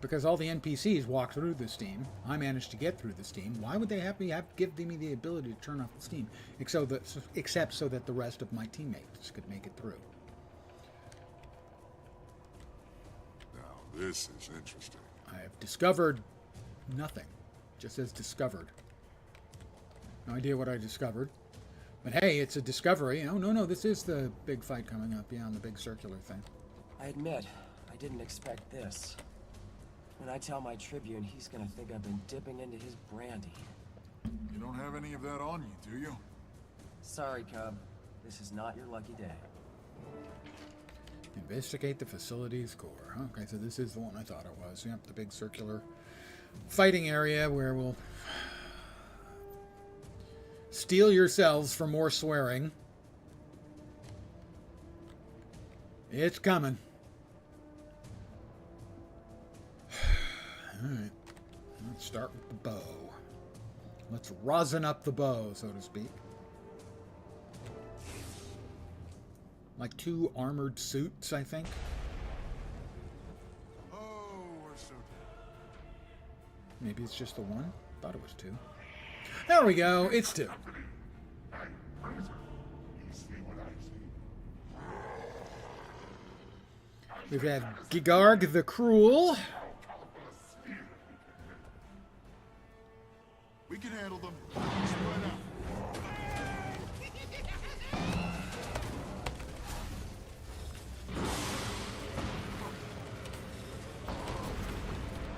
Speaker 1: because all the NPCs walk through the steam. I managed to get through the steam. Why would they have give me the ability to turn off the steam, except so that the rest of my teammates could make it through?
Speaker 4: Now this is interesting.
Speaker 1: I have discovered nothing. Just says discovered. No idea what I discovered. But hey, it's a discovery. Oh, no, this is the big fight coming up. Yeah, on the big circular thing.
Speaker 2: I admit, I didn't expect this. When I tell my Tribune, he's gonna think I've been dipping into his brandy.
Speaker 3: You don't have any of that on you, do you?
Speaker 2: Sorry, Cub. This is not your lucky day.
Speaker 1: Investigate the facility's core. Okay, so this is the one I thought it was. Yep, the big circular fighting area where we'll steel yourselves for more swearing. It's coming. Alright. Let's start with the bow. Let's rosin up the bow, so to speak. Like 2 armored suits, I think.
Speaker 3: Oh, we're so
Speaker 1: Maybe it's just the one? Thought it was 2. There we go. It's 2. We've had Gigarg the Cruel.
Speaker 3: We can handle them. Spread out.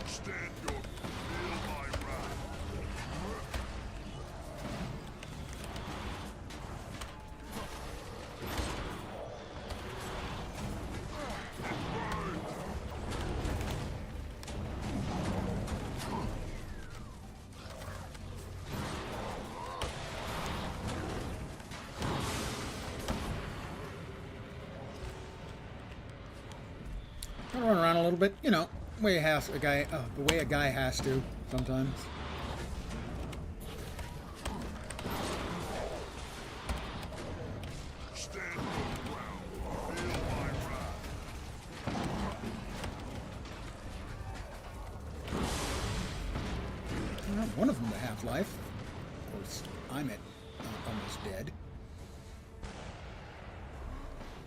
Speaker 4: Stand your feel my wrath.
Speaker 1: I'll run around a little bit, you know, the way a guy has to sometimes.
Speaker 4: Stand your ground. Feel my wrath.
Speaker 1: Well, one of them to half-life. Of course, I'm almost dead.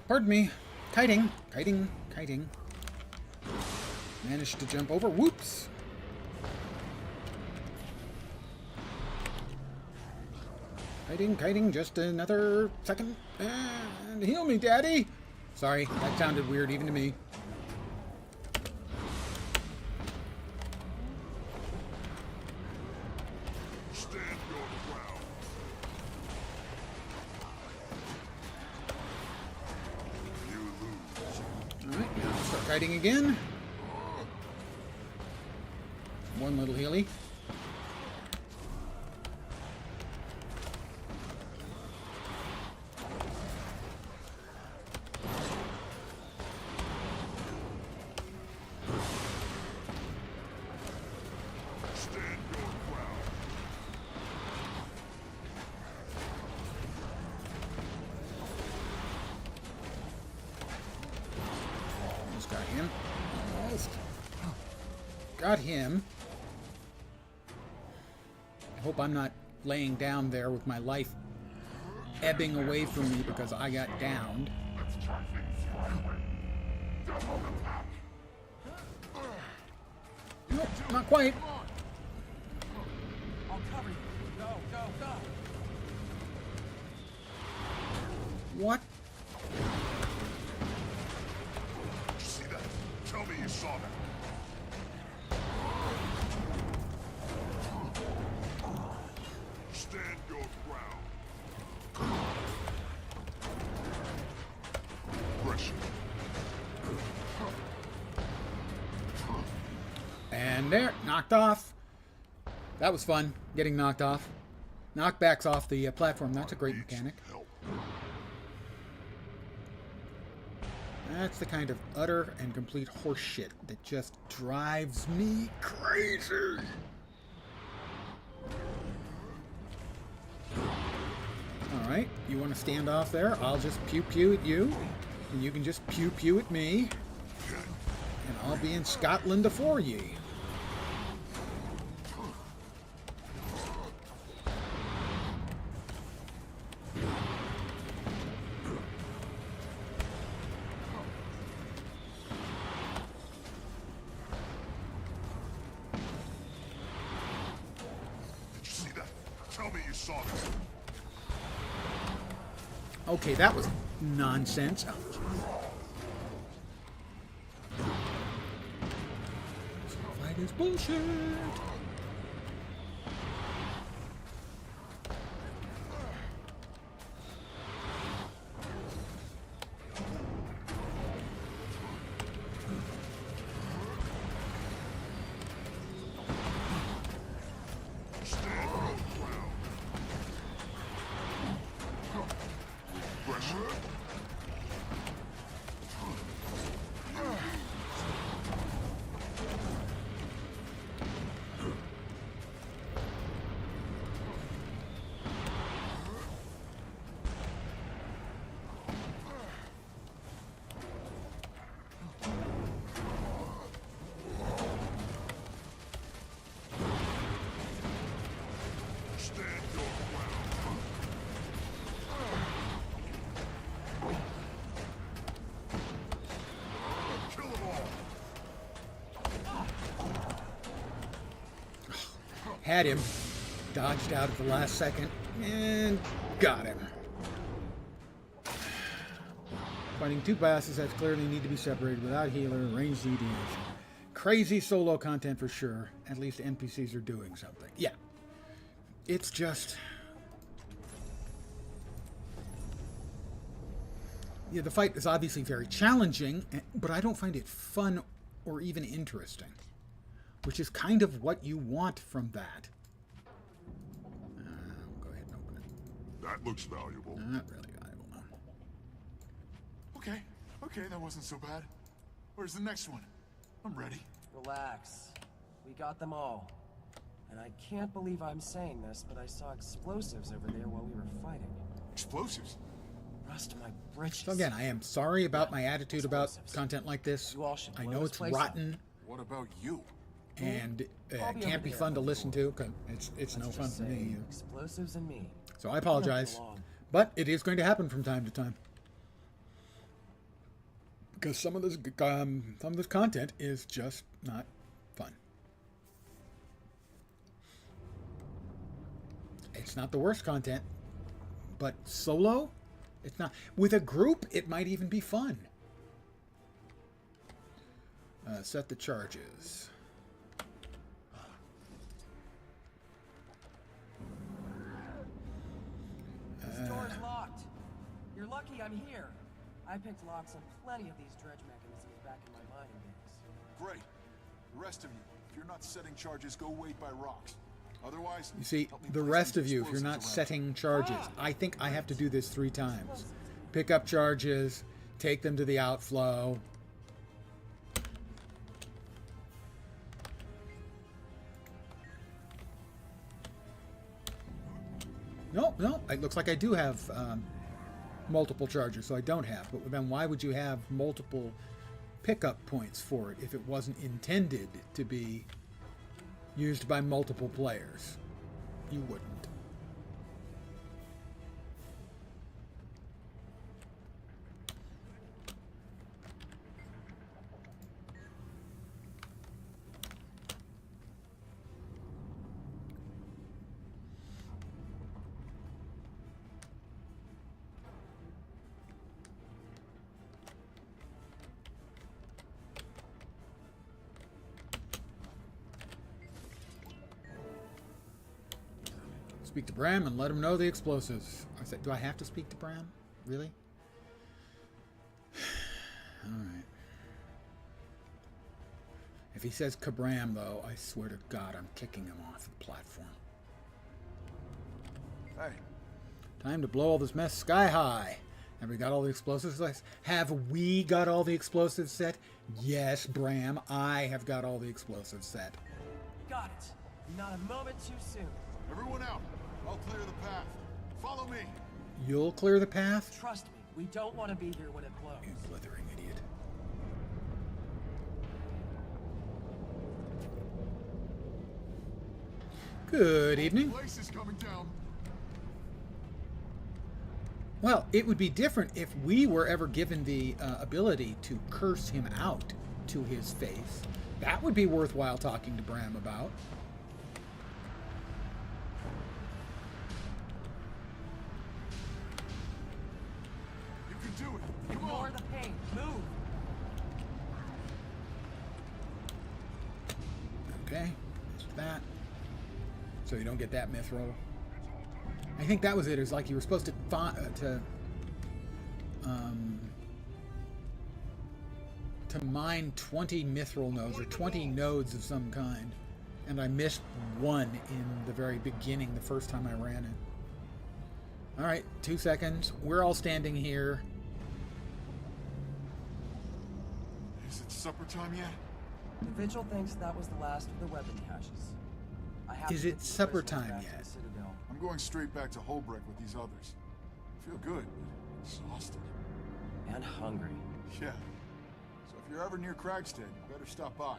Speaker 1: Pardon me. Kiting. Managed to jump over. Whoops. Kiting. Just another second. And heal me, Daddy. Sorry, that sounded weird even to me.
Speaker 4: Stand your ground. You lose.
Speaker 1: Alright, now start kiting again. One little healy.
Speaker 4: Stand your ground.
Speaker 1: Almost got him. Almost. Got him. I hope I'm not laying down there with my life ebbing away from me because I got downed. Nope, not quite.
Speaker 2: I'll cover you. Go.
Speaker 1: What?
Speaker 4: Did you see that? Tell me you saw that. Stand your ground. Pressure.
Speaker 1: And there, knocked off. That was fun, getting knocked off. Knockbacks off the platform, that's a great mechanic.
Speaker 4: Help.
Speaker 1: That's the kind of utter and complete horseshit that just drives me crazy. Alright, you want to stand off there? I'll just pew-pew at you, and you can just pew-pew at me. and I'll be in Scotland afore ye.
Speaker 4: Did you see that? Tell me you saw that.
Speaker 1: Okay, that was nonsense. This fight is bullshit.
Speaker 4: Stand your ground. Pressure. Stand your ground. Kill them all.
Speaker 1: Had him. Dodged out at the last second and got him. Fighting two bosses that clearly need to be separated without healer, ranged EDs. Crazy solo content for sure. At least NPCs are doing something. Yeah. It's just... Yeah, the fight is obviously very challenging, but I don't find it fun or even interesting. Which is kind of what you want from that. Go ahead and open it.
Speaker 4: That looks valuable.
Speaker 1: Not really valuable, no.
Speaker 3: Okay, that wasn't so bad. Where's the next one? I'm ready.
Speaker 2: Relax. We got them all. And I can't believe I'm saying this, but I saw explosives over there while we were fighting.
Speaker 3: Explosives?
Speaker 2: Rust my britches.
Speaker 1: So again, I am sorry about my attitude about content like this.
Speaker 2: You all should
Speaker 1: I
Speaker 2: blow
Speaker 1: know
Speaker 2: this
Speaker 1: it's
Speaker 2: place up.
Speaker 1: rotten
Speaker 3: What about you?
Speaker 1: and
Speaker 2: I'll be
Speaker 1: it can't
Speaker 2: over
Speaker 1: be
Speaker 2: there
Speaker 1: fun to
Speaker 2: before.
Speaker 1: listen to. 'Cause it's no
Speaker 2: Let's
Speaker 1: fun
Speaker 2: just
Speaker 1: for me
Speaker 2: say
Speaker 1: either.
Speaker 2: Explosives and me.
Speaker 1: So I apologize.
Speaker 2: get along.
Speaker 1: But it is going to happen from time to time. Because some of this content is just not fun. It's not the worst content, but solo, it's not. With a group, it might even be fun. Set the charges.
Speaker 2: This door's locked. You're lucky I'm here. I picked locks on plenty of these dredge mechanisms back in my mining days.
Speaker 3: Great. The rest of you, if you're not setting charges, go wait by rocks. Otherwise,
Speaker 1: You see,
Speaker 3: help me
Speaker 1: the
Speaker 3: place
Speaker 1: rest
Speaker 3: these
Speaker 1: of you, if you're not
Speaker 3: explosives around.
Speaker 1: setting charges, I think I have to do this 3 times. Pick up charges, take them to the outflow. No, it looks like I do have multiple charges, so I don't have. But then why would you have multiple pickup points for it if it wasn't intended to be used by multiple players? You wouldn't. Speak to Bram and let him know the explosives. I said, do I have to speak to Bram? Really? Alright. If he says Kabram, though, I swear to God, I'm kicking him off the platform.
Speaker 3: Hey,
Speaker 1: Time to blow all this mess sky high. Have we got all the explosives? Have we got all the explosives set? Yes, Bram, I have got all the explosives set.
Speaker 2: Got it. Not a moment too soon.
Speaker 3: everyone out. I'll clear the path. Follow me.
Speaker 1: You'll clear the path?
Speaker 2: Trust me, we don't want to be here when it blows.
Speaker 1: You blithering idiot. Good evening.
Speaker 3: Place is coming down.
Speaker 1: Well, it would be different if we were ever given the ability to curse him out to his face. That would be worthwhile talking to Bram about.
Speaker 3: You can do it. Come
Speaker 2: Ignore
Speaker 3: on.
Speaker 2: the pain. Move.
Speaker 1: Okay, there's that. So you don't get that myth roll. I think that was it. It was like you were supposed to mine 20 mithril nodes, or 20 nodes of some kind. And I missed one in the very beginning, the first time I ran it. Alright, 2 seconds. We're all standing here.
Speaker 3: Is it supper time yet?
Speaker 2: The Vigil thinks that was the last of the weapon caches. I have
Speaker 1: Is
Speaker 2: to
Speaker 1: it
Speaker 2: get these
Speaker 1: supper
Speaker 2: prisoners
Speaker 1: time
Speaker 2: back to
Speaker 1: yet?
Speaker 2: the Citadel.
Speaker 3: I'm going straight back to Holbrook with these others. I feel good, but exhausted.
Speaker 2: And hungry.
Speaker 3: Yeah. So if you're ever near Cragstead, you better stop by.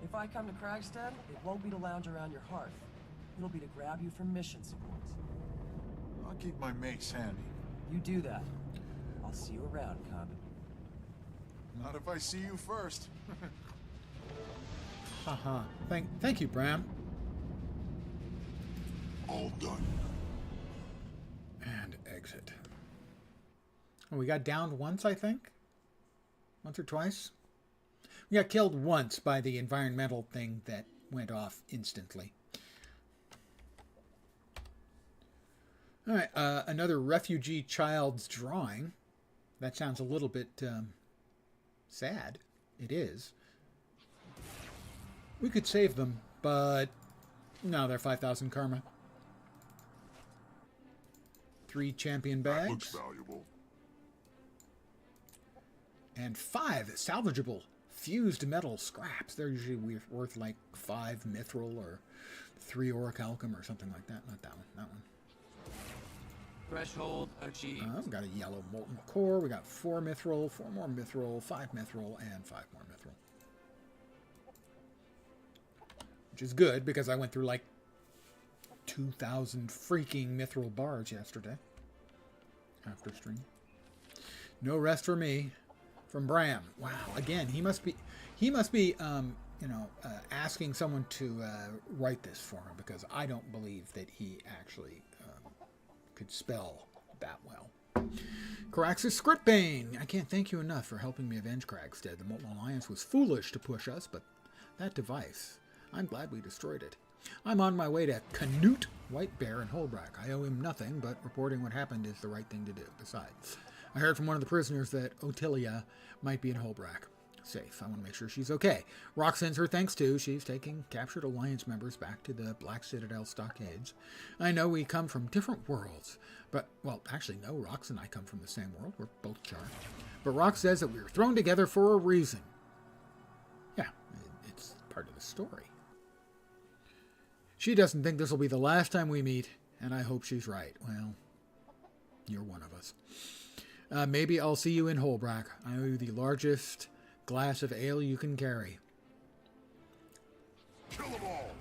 Speaker 2: If I come to Cragstead, it won't be to lounge around your hearth. It'll be to grab you for mission support.
Speaker 3: I'll keep my mace handy.
Speaker 2: You do that. I'll see you around, Cub.
Speaker 3: Not if I see you first.
Speaker 1: Haha. Thank you, Bram.
Speaker 4: All done.
Speaker 1: And exit. Oh, we got downed once, I think? Once or twice? We got killed once by the environmental thing that went off instantly. Alright, another refugee child's drawing. That sounds a little bit sad. It is. We could save them, but no, they're 5,000 karma. 3 champion
Speaker 4: That looks
Speaker 1: bags.
Speaker 4: valuable.
Speaker 1: And 5 salvageable fused metal scraps. They're usually worth like 5 mithril or 3 orichalcum or something like that. Not that one. That one.
Speaker 6: Threshold achieved.
Speaker 1: We got a yellow molten core. We got 4 mithril, 4 more mithril, 5 mithril, and 5 more mithril. Which is good because I went through like 2,000 freaking mithril bars yesterday after stream. No rest for me. From Bram. Wow. Again, he must be, asking someone to write this for him, because I don't believe that he actually could spell that well. Carax's Scriptbane. I can't thank you enough for helping me avenge Cragstead. The Molten Alliance was foolish to push us, but that device, I'm glad we destroyed it. I'm on my way to Canute White Bear in Holbrook. I owe him nothing, but reporting what happened is the right thing to do. Besides, I heard from one of the prisoners that Otilia might be in Holbrook. Safe. I want to make sure she's okay. Rock sends her thanks too. She's taking captured Alliance members back to the Black Citadel stockades. I know we come from different worlds, but, well, actually, no, Rox and I come from the same world. We're both Char. But Rox says that we were thrown together for a reason. Yeah, it's part of the story. She doesn't think this will be the last time we meet, and I hope she's right. Well, you're one of us. Maybe I'll see you in Holbrook. I owe you the largest glass of ale you can carry.
Speaker 4: Kill them all.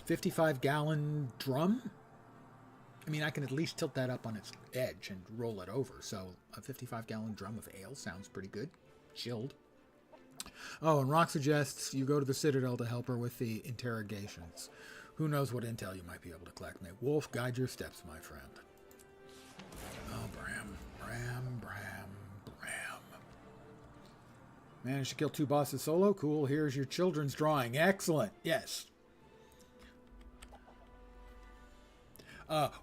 Speaker 1: 55-gallon drum? I mean, I can at least tilt that up on its edge and roll it over. So a 55-gallon drum of ale sounds pretty good. Chilled. Oh, and Rock suggests you go to the Citadel to help her with the interrogations. Who knows what intel you might be able to collect. May Wolf guide your steps, my friend. Oh, Bram. Managed to kill 2 bosses solo? Cool. Here's your children's drawing. Excellent. Yes.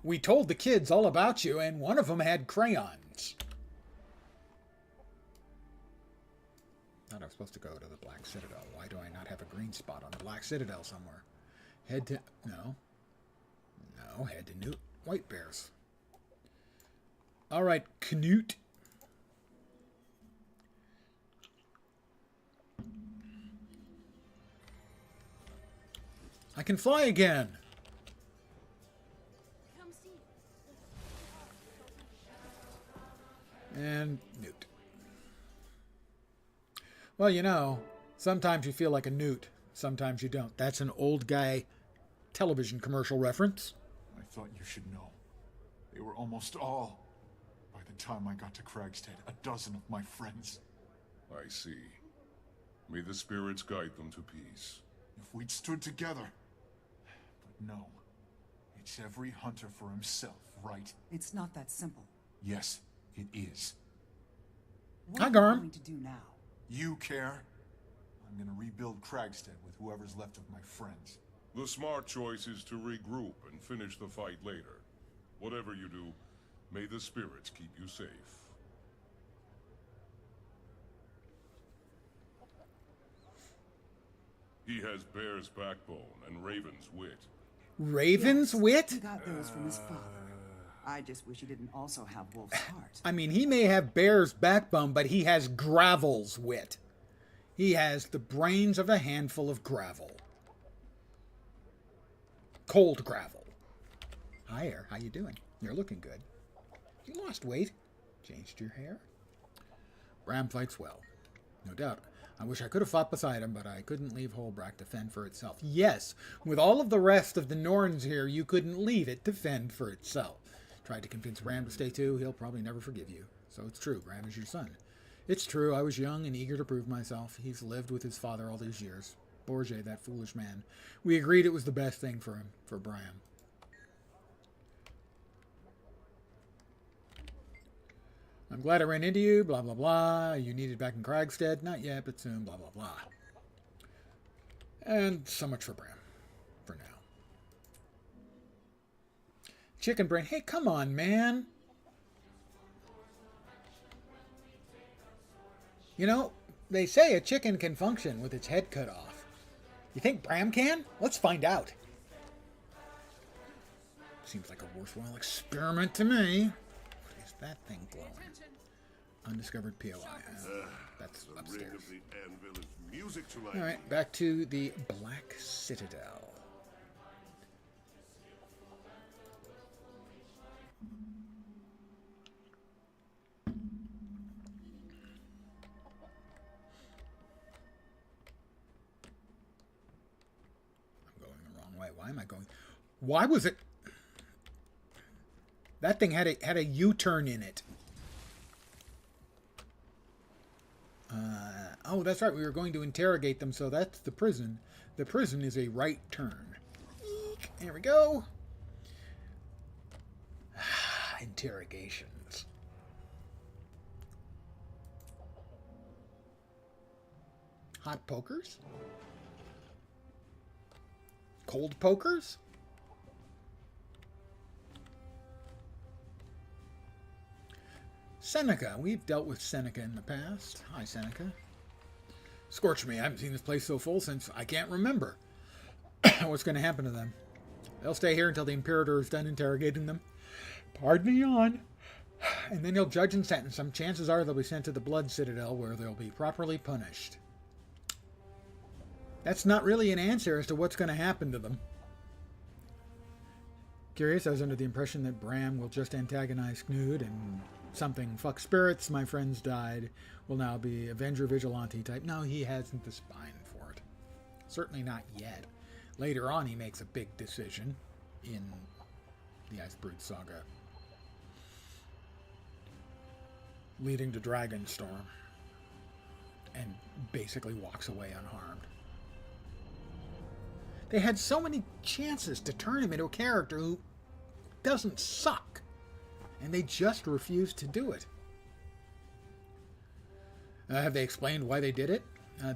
Speaker 1: We told the kids all about you, and one of them had crayons. Thought I was supposed to go to the Black Citadel. Why do I not have a green spot on the Black Citadel somewhere? Head to... No, head to Newt White Bears. Alright, Knut. I can fly again. And Newt. Well, you know, sometimes you feel like a newt. Sometimes you don't. That's an old guy television commercial reference.
Speaker 3: I thought you should know. They were almost all. By the time I got to Kragstead, a dozen of my friends.
Speaker 4: I see. May the spirits guide them to peace.
Speaker 3: If we'd stood together. But no. It's every hunter for himself, right?
Speaker 6: It's not that simple.
Speaker 3: Yes, it is.
Speaker 6: What
Speaker 1: Hi,
Speaker 6: are you
Speaker 1: Garm.
Speaker 6: going to do now?
Speaker 3: You care? I'm gonna rebuild Kragstead with whoever's left of my friends.
Speaker 4: The smart choice is to regroup and finish the fight later. Whatever you do, may the spirits keep you safe. He has bear's backbone and raven's wit.
Speaker 1: Raven's
Speaker 6: Yes,
Speaker 1: wit?
Speaker 6: He got those from his father. I just wish he didn't also have Wolf's heart.
Speaker 1: I mean, he may have bear's backbone, but he has gravel's wit. He has the brains of a handful of gravel. Cold gravel. Hi there, how you doing? You're looking good. You lost weight. Changed your hair. Bram fights well. No doubt. I wish I could have fought beside him, but I couldn't leave Holbrack to fend for itself. Yes, with all of the rest of the Norns here, you couldn't leave it to fend for itself. Tried to convince Bram to stay too. He'll probably never forgive you. So it's true, Bram is your son. It's true, I was young and eager to prove myself. He's lived with his father all these years. Borgia, that foolish man. We agreed it was the best thing for him, for Bram. I'm glad I ran into you, blah, blah, blah. You needed back in Kragstead? Not yet, but soon, blah, blah, blah. And so much for Bram, for now. Chicken Brain, hey, come on, man. You know, they say a chicken can function with its head cut off. You think Bram can? Let's find out. Seems like a worthwhile experiment to me. What is that thing glowing? Undiscovered POI. That's
Speaker 4: The ring
Speaker 1: upstairs.
Speaker 4: of the anvil is music to my
Speaker 1: All right, back to the Black Citadel. I'm going the wrong way. Why am I going? Why was it? That thing had a U-turn in it. Oh, that's right. We were going to interrogate them, so that's the prison. The prison is a right turn. Eek, there we go. Interrogations. Hot pokers? Cold pokers? Seneca. We've dealt with Seneca in the past. Hi, Seneca. Scorch me. I haven't seen this place so full since I can't remember. What's going to happen to them? They'll stay here until the Imperator is done interrogating them. Pardon me, yawn. And then he'll judge and sentence them. Chances are they'll be sent to the Blood Citadel where they'll be properly punished. That's not really an answer as to what's going to happen to them. Curious, I was under the impression that Bram will just antagonize Knud and something fuck spirits, my friends died, will now be Avenger Vigilante type. No, he hasn't the spine for it. Certainly not yet. Later on, he makes a big decision in the Icebrood Saga, leading to Dragonstorm, and basically walks away unharmed. They had so many chances to turn him into a character who doesn't suck, and they just refused to do it. Have they explained why they did it?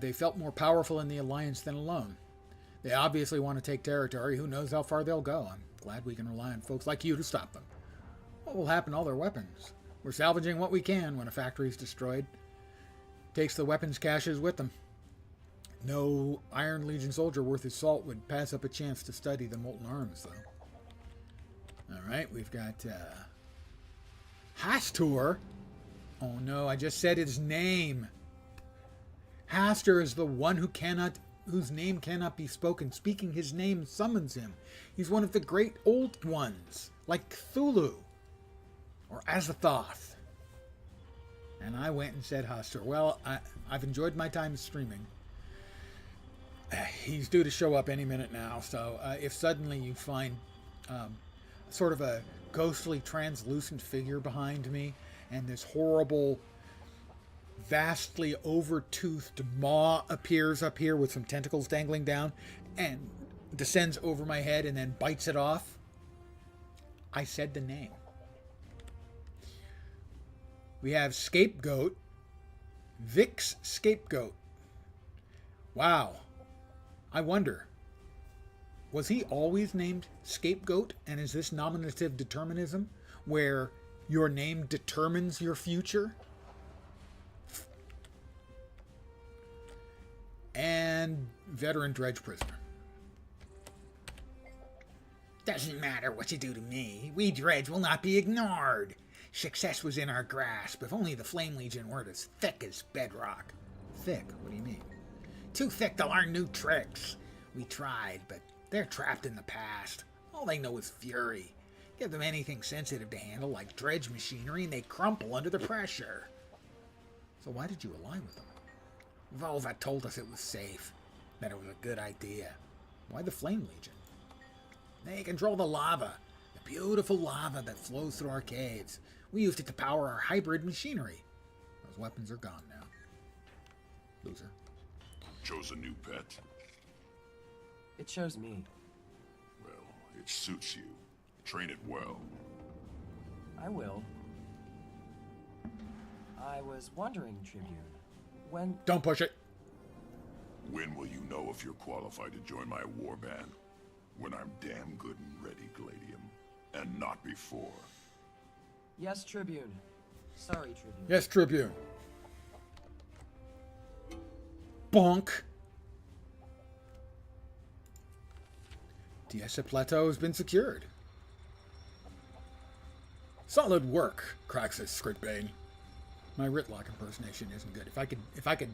Speaker 1: They felt more powerful in the Alliance than alone. They obviously want to take territory. Who knows how far they'll go? I'm glad we can rely on folks like you to stop them. What will happen to all their weapons? We're salvaging what we can when a factory is destroyed. Takes the weapons caches with them. No Iron Legion soldier worth his salt would pass up a chance to study the molten arms, though. Alright, we've got Hastur. Oh no, I just said his name. Hastur is the one whose name cannot be spoken. Speaking his name summons him. He's one of the great old ones, like Cthulhu or Azathoth. And I went and said Hastur. Well, I've enjoyed my time streaming. He's due to show up any minute now, so if suddenly you find sort of a ghostly, translucent figure behind me, and this horrible, vastly over-toothed maw appears up here with some tentacles dangling down, and descends over my head and then bites it off, I said the name. We have Scapegoat, Vic's Scapegoat. Wow. I wonder, was he always named Scapegoat? And is this nominative determinism, where your name determines your future? And veteran dredge prisoner. Doesn't matter what you do to me. We dredge will not be ignored. Success was in our grasp, if only the Flame Legion weren't as thick as bedrock. Thick? What do you mean? Too thick to learn new tricks. We tried, but they're trapped in the past. All they know is fury. Give them anything sensitive to handle, like dredge machinery, and they crumple under the pressure. So why did you ally with them? Volva told us it was safe, that it was a good idea. Why the Flame Legion? They control the lava, the beautiful lava that flows through our caves. We used it to power our hybrid machinery. Those weapons are gone now. Loser.
Speaker 4: Chose a new pet.
Speaker 2: It chose me.
Speaker 4: Well, it suits you. Train it well.
Speaker 2: I will. I was wondering, Tribune, when...
Speaker 1: Don't push it.
Speaker 4: When will you know if you're qualified to join my warband? When I'm damn good and ready, Gladium. And not before.
Speaker 2: Yes, Tribune. Sorry, Tribune.
Speaker 1: Yes, Tribune. Bonk. Diessa Plateau has been secured. Solid work, cracks says Scritbane. My Ritlock impersonation isn't good. If I could,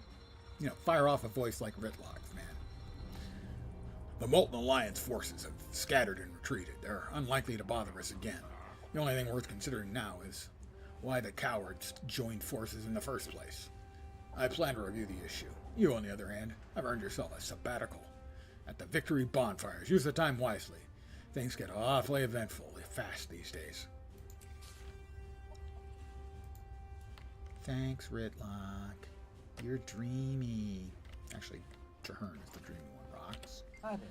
Speaker 1: fire off a voice like Ritlock's, man. The Molten Alliance forces have scattered and retreated. They're unlikely to bother us again. The only thing worth considering now is why the cowards joined forces in the first place. I plan to review the issue. You, on the other hand, have earned yourself a sabbatical. At the victory bonfires, use the time wisely. Things get awfully eventful fast these days. Thanks, Ritlock. You're dreamy. Actually, Traherne is the dreamy one, Rocks.
Speaker 2: Hi there.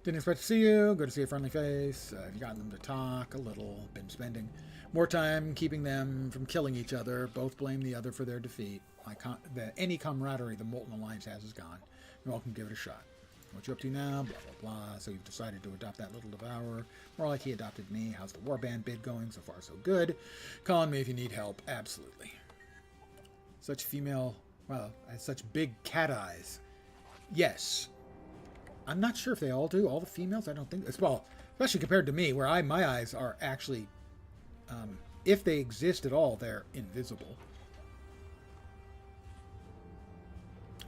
Speaker 1: Didn't expect to see you. Good to see a friendly face. You've gotten them to talk a little. Been spending more time keeping them from killing each other. Both blame the other for their defeat. Any camaraderie the Molten Alliance has is gone. You're welcome to give it a shot. What you up to now? Blah, blah, blah. So you've decided to adopt that little devourer. More like he adopted me. How's the warband bid going? So far, so good. Call on me if you need help. Absolutely. Such female... Well, such big cat eyes. Yes. I'm not sure if they all do. All the females? I don't think... Well, especially compared to me, where my eyes are actually... if they exist at all, they're invisible.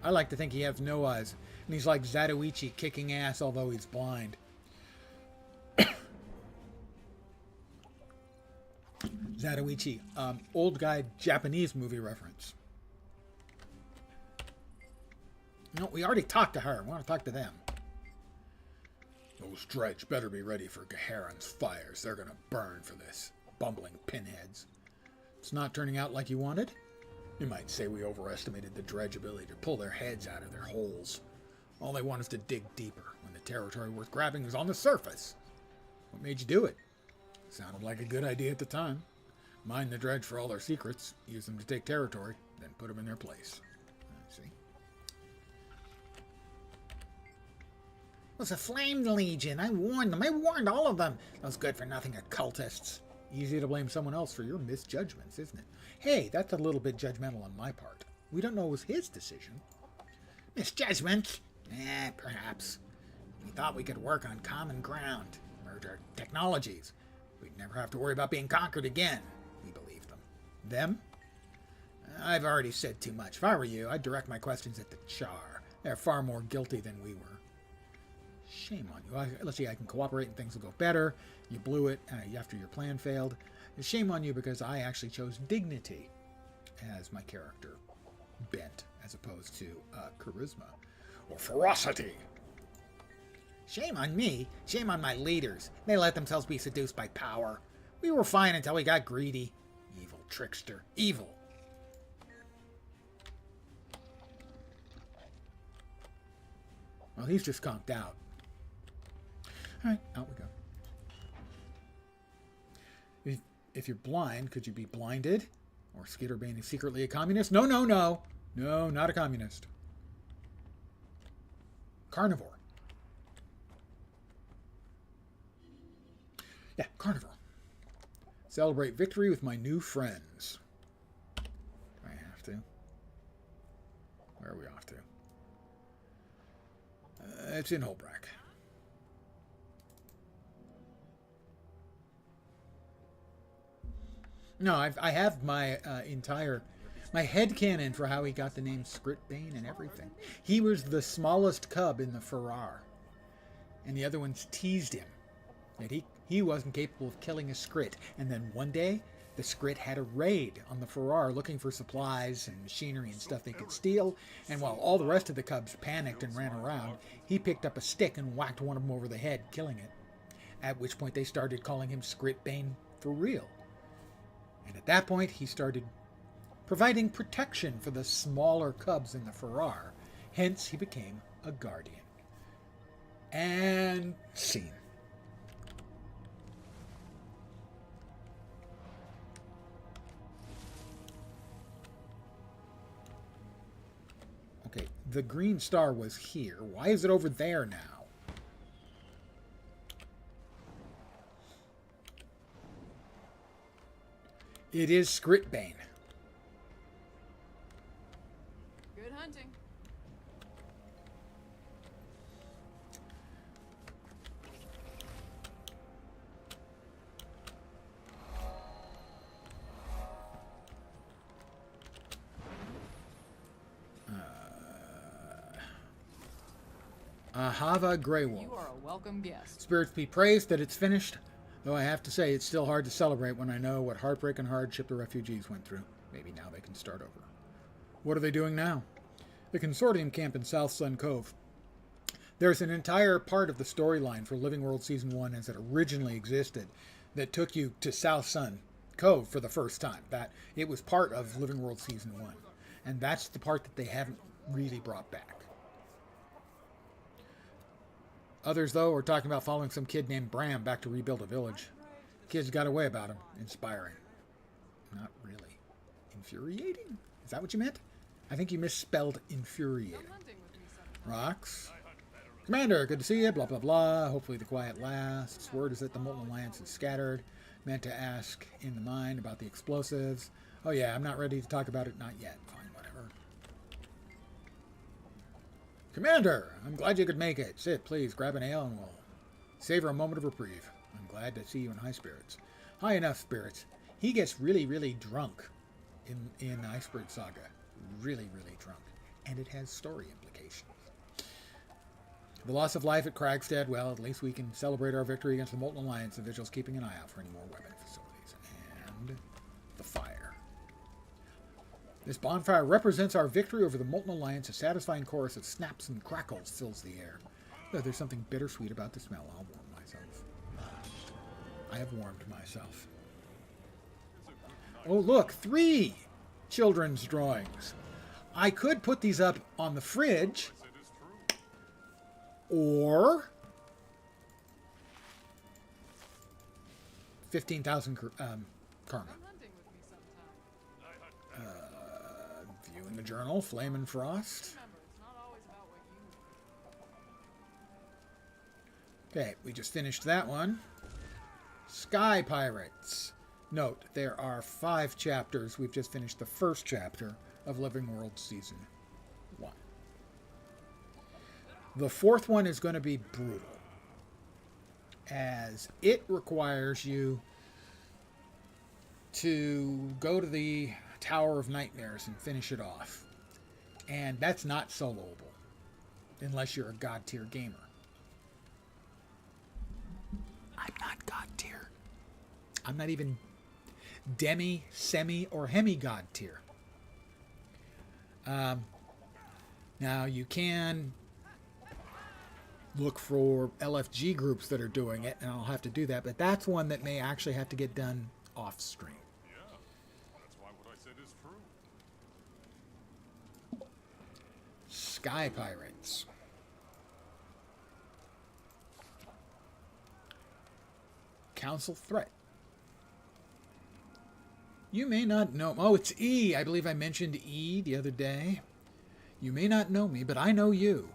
Speaker 1: I like to think he has no eyes. And he's like Zatoichi kicking ass, although he's blind. Zatoichi. Old guy Japanese movie reference. No, we already talked to her. We want to talk to them. Those dredge better be ready for Gaharan's fires. They're going to burn for this. Bumbling pinheads. It's not turning out like you wanted? You might say we overestimated the dredge ability to pull their heads out of their holes. All they want is to dig deeper when the territory worth grabbing is on the surface. What made you do it? Sounded like a good idea at the time. Mine the dredge for all their secrets, use them to take territory, then put them in their place. I see. It was a Flame Legion. I warned them. I warned all of them. Those good-for-nothing occultists. Easy to blame someone else for your misjudgments, isn't it? Hey, that's a little bit judgmental on my part. We don't know it was his decision. Misjudgment? Perhaps. We thought we could work on common ground. Merge our technologies. We'd never have to worry about being conquered again. We believed them. Them? I've already said too much. If I were you, I'd direct my questions at the Char. They're far more guilty than we were. Shame on you. Let's see, I can cooperate and things will go better. You blew it after your plan failed. Shame on you because I actually chose dignity as my character bent as opposed to charisma. or ferocity. Shame on me. Shame on my leaders. They let themselves be seduced by power. We were fine until we got greedy. Evil trickster. Evil. Well, he's just conked out. Alright, out we go. If you're blind, could you be blinded? Or Skitterbane is secretly a communist? No, no, no. No, not a communist. Carnivore. Yeah, carnivore. Celebrate victory with my new friends. Do I have to? Where are we off to? It's in Holbrack. No, I have my my headcanon for how he got the name Skritbane and everything. He was the smallest cub in the Farrar. And the other ones teased him that he wasn't capable of killing a Skrit. And then one day, the Skrit had a raid on the Farrar looking for supplies and machinery and stuff they could steal. And while all the rest of the cubs panicked and ran around, he picked up a stick and whacked one of them over the head, killing it. At which point they started calling him Skritbane for real. And at that point, he started providing protection for the smaller cubs in the Farrar. Hence, he became a guardian. And scene. Okay, the green star was here. Why is it over there now? It is Skritbane.
Speaker 7: Good hunting.
Speaker 1: Ahava Grey Wolf.
Speaker 7: You are a welcome guest.
Speaker 1: Spirits be praised that it's finished, though I have to say it's still hard to celebrate when I know what heartbreak and hardship the refugees went through. Maybe now they can start over. What are they doing now? The Consortium camp in South Sun Cove. There's an entire part of the storyline for Living World Season 1 as it originally existed that took you to South Sun Cove for the first time. That it was part of Living World Season 1. And that's the part that they haven't really brought back. Others, though, are talking about following some kid named Bram back to rebuild a village. Kids got a way about him. Inspiring. Not really. Infuriating? Is that what you meant? I think you misspelled infuriating. Rocks. Commander, good to see you. Blah, blah, blah. Hopefully the quiet lasts. Word is that the Molten Alliance is scattered. Meant to ask in the mine about the explosives. Oh yeah, I'm not ready to talk about it. Not yet. Fine, whatever. Commander, I'm glad you could make it. Sit, please. Grab an ale and we'll savor a moment of reprieve. I'm glad to see you in high spirits. High enough spirits. He gets really, really drunk in Iceberg Saga. Really, really drunk. And it has story implications. The loss of life at Kragstead, well, at least we can celebrate our victory against the Molten Alliance. The Vigil's keeping an eye out for any more weapon facilities. And the fire. This bonfire represents our victory over the Molten Alliance. A satisfying chorus of snaps and crackles fills the air. Though there's something bittersweet about the smell. I'll warm myself. I have warmed myself. Oh, look, 3 children's drawings. I could put these up on the fridge, or 15,000 karma. View in the journal, Flame and Frost. Okay, we just finished that one. Sky Pirates. Note, there are 5 chapters. We've just finished the first chapter of Living World Season 1. The 4th one is going to be brutal, as it requires you to go to the Tower of Nightmares and finish it off. And that's not soloable, unless you're a God tier gamer. I'm not God tier. I'm not even demi, semi, or hemi-God tier. Now, you can look for LFG groups that are doing it, and I'll have to do that. But that's one that may actually have to get done off stream.
Speaker 4: Yeah, that's why what I said is true.
Speaker 1: Sky Pirates. Council threat. You may not know... Oh, it's E. I believe I mentioned E the other day. You may not know me, but I know you.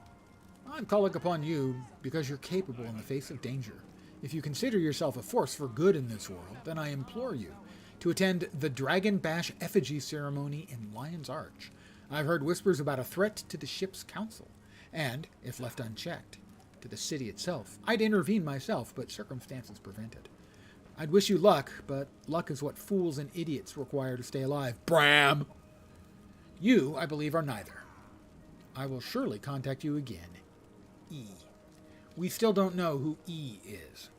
Speaker 1: I'm calling upon you because you're capable in the face of danger. If you consider yourself a force for good in this world, then I implore you to attend the Dragon Bash effigy ceremony in Lion's Arch. I've heard whispers about a threat to the ship's council, and, if left unchecked, to the city itself. I'd intervene myself, but circumstances prevent it. I'd wish you luck, but luck is what fools and idiots require to stay alive. Bram! You, I believe, are neither. I will surely contact you again. E. We still don't know who E is.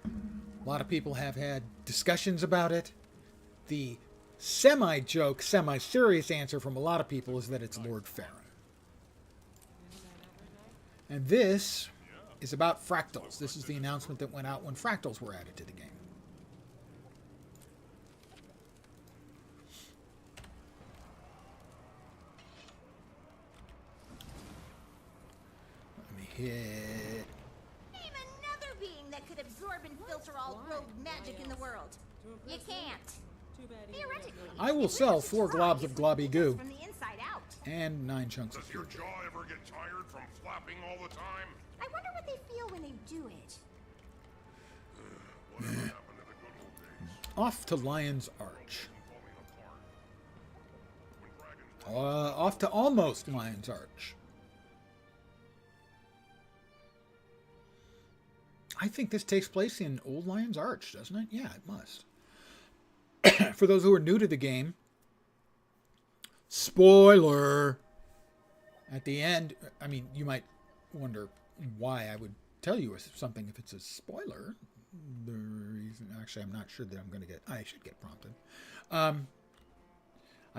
Speaker 1: A lot of people have had discussions about it. The semi-joke, semi-serious answer from a lot of people is that it's Lord Farron. And this is about fractals. This is the announcement that went out when fractals were added to the game. Let me hit...
Speaker 8: Name another being that could absorb and filter all rogue magic in the world. You can't. Theoretically,
Speaker 1: I will sell 4 globs of globby goo
Speaker 8: from the inside out.
Speaker 1: and 9 chunks of
Speaker 4: Does your
Speaker 1: pure.
Speaker 4: jaw ever get tired from flapping all the time?
Speaker 8: I wonder what they feel when they do it.
Speaker 4: Whatever happened to the good old days?
Speaker 1: Off to Lion's Arch.
Speaker 4: Falling apart. When dragons
Speaker 1: Off to almost Lion's Arch. I think this takes place in Old Lion's Arch, doesn't it? Yeah, it must. For those who are new to the game, spoiler! At the end, I mean, you might wonder why I would tell you something if it's a spoiler. The reason, actually, I'm not sure that I'm going to get... I should get prompted. I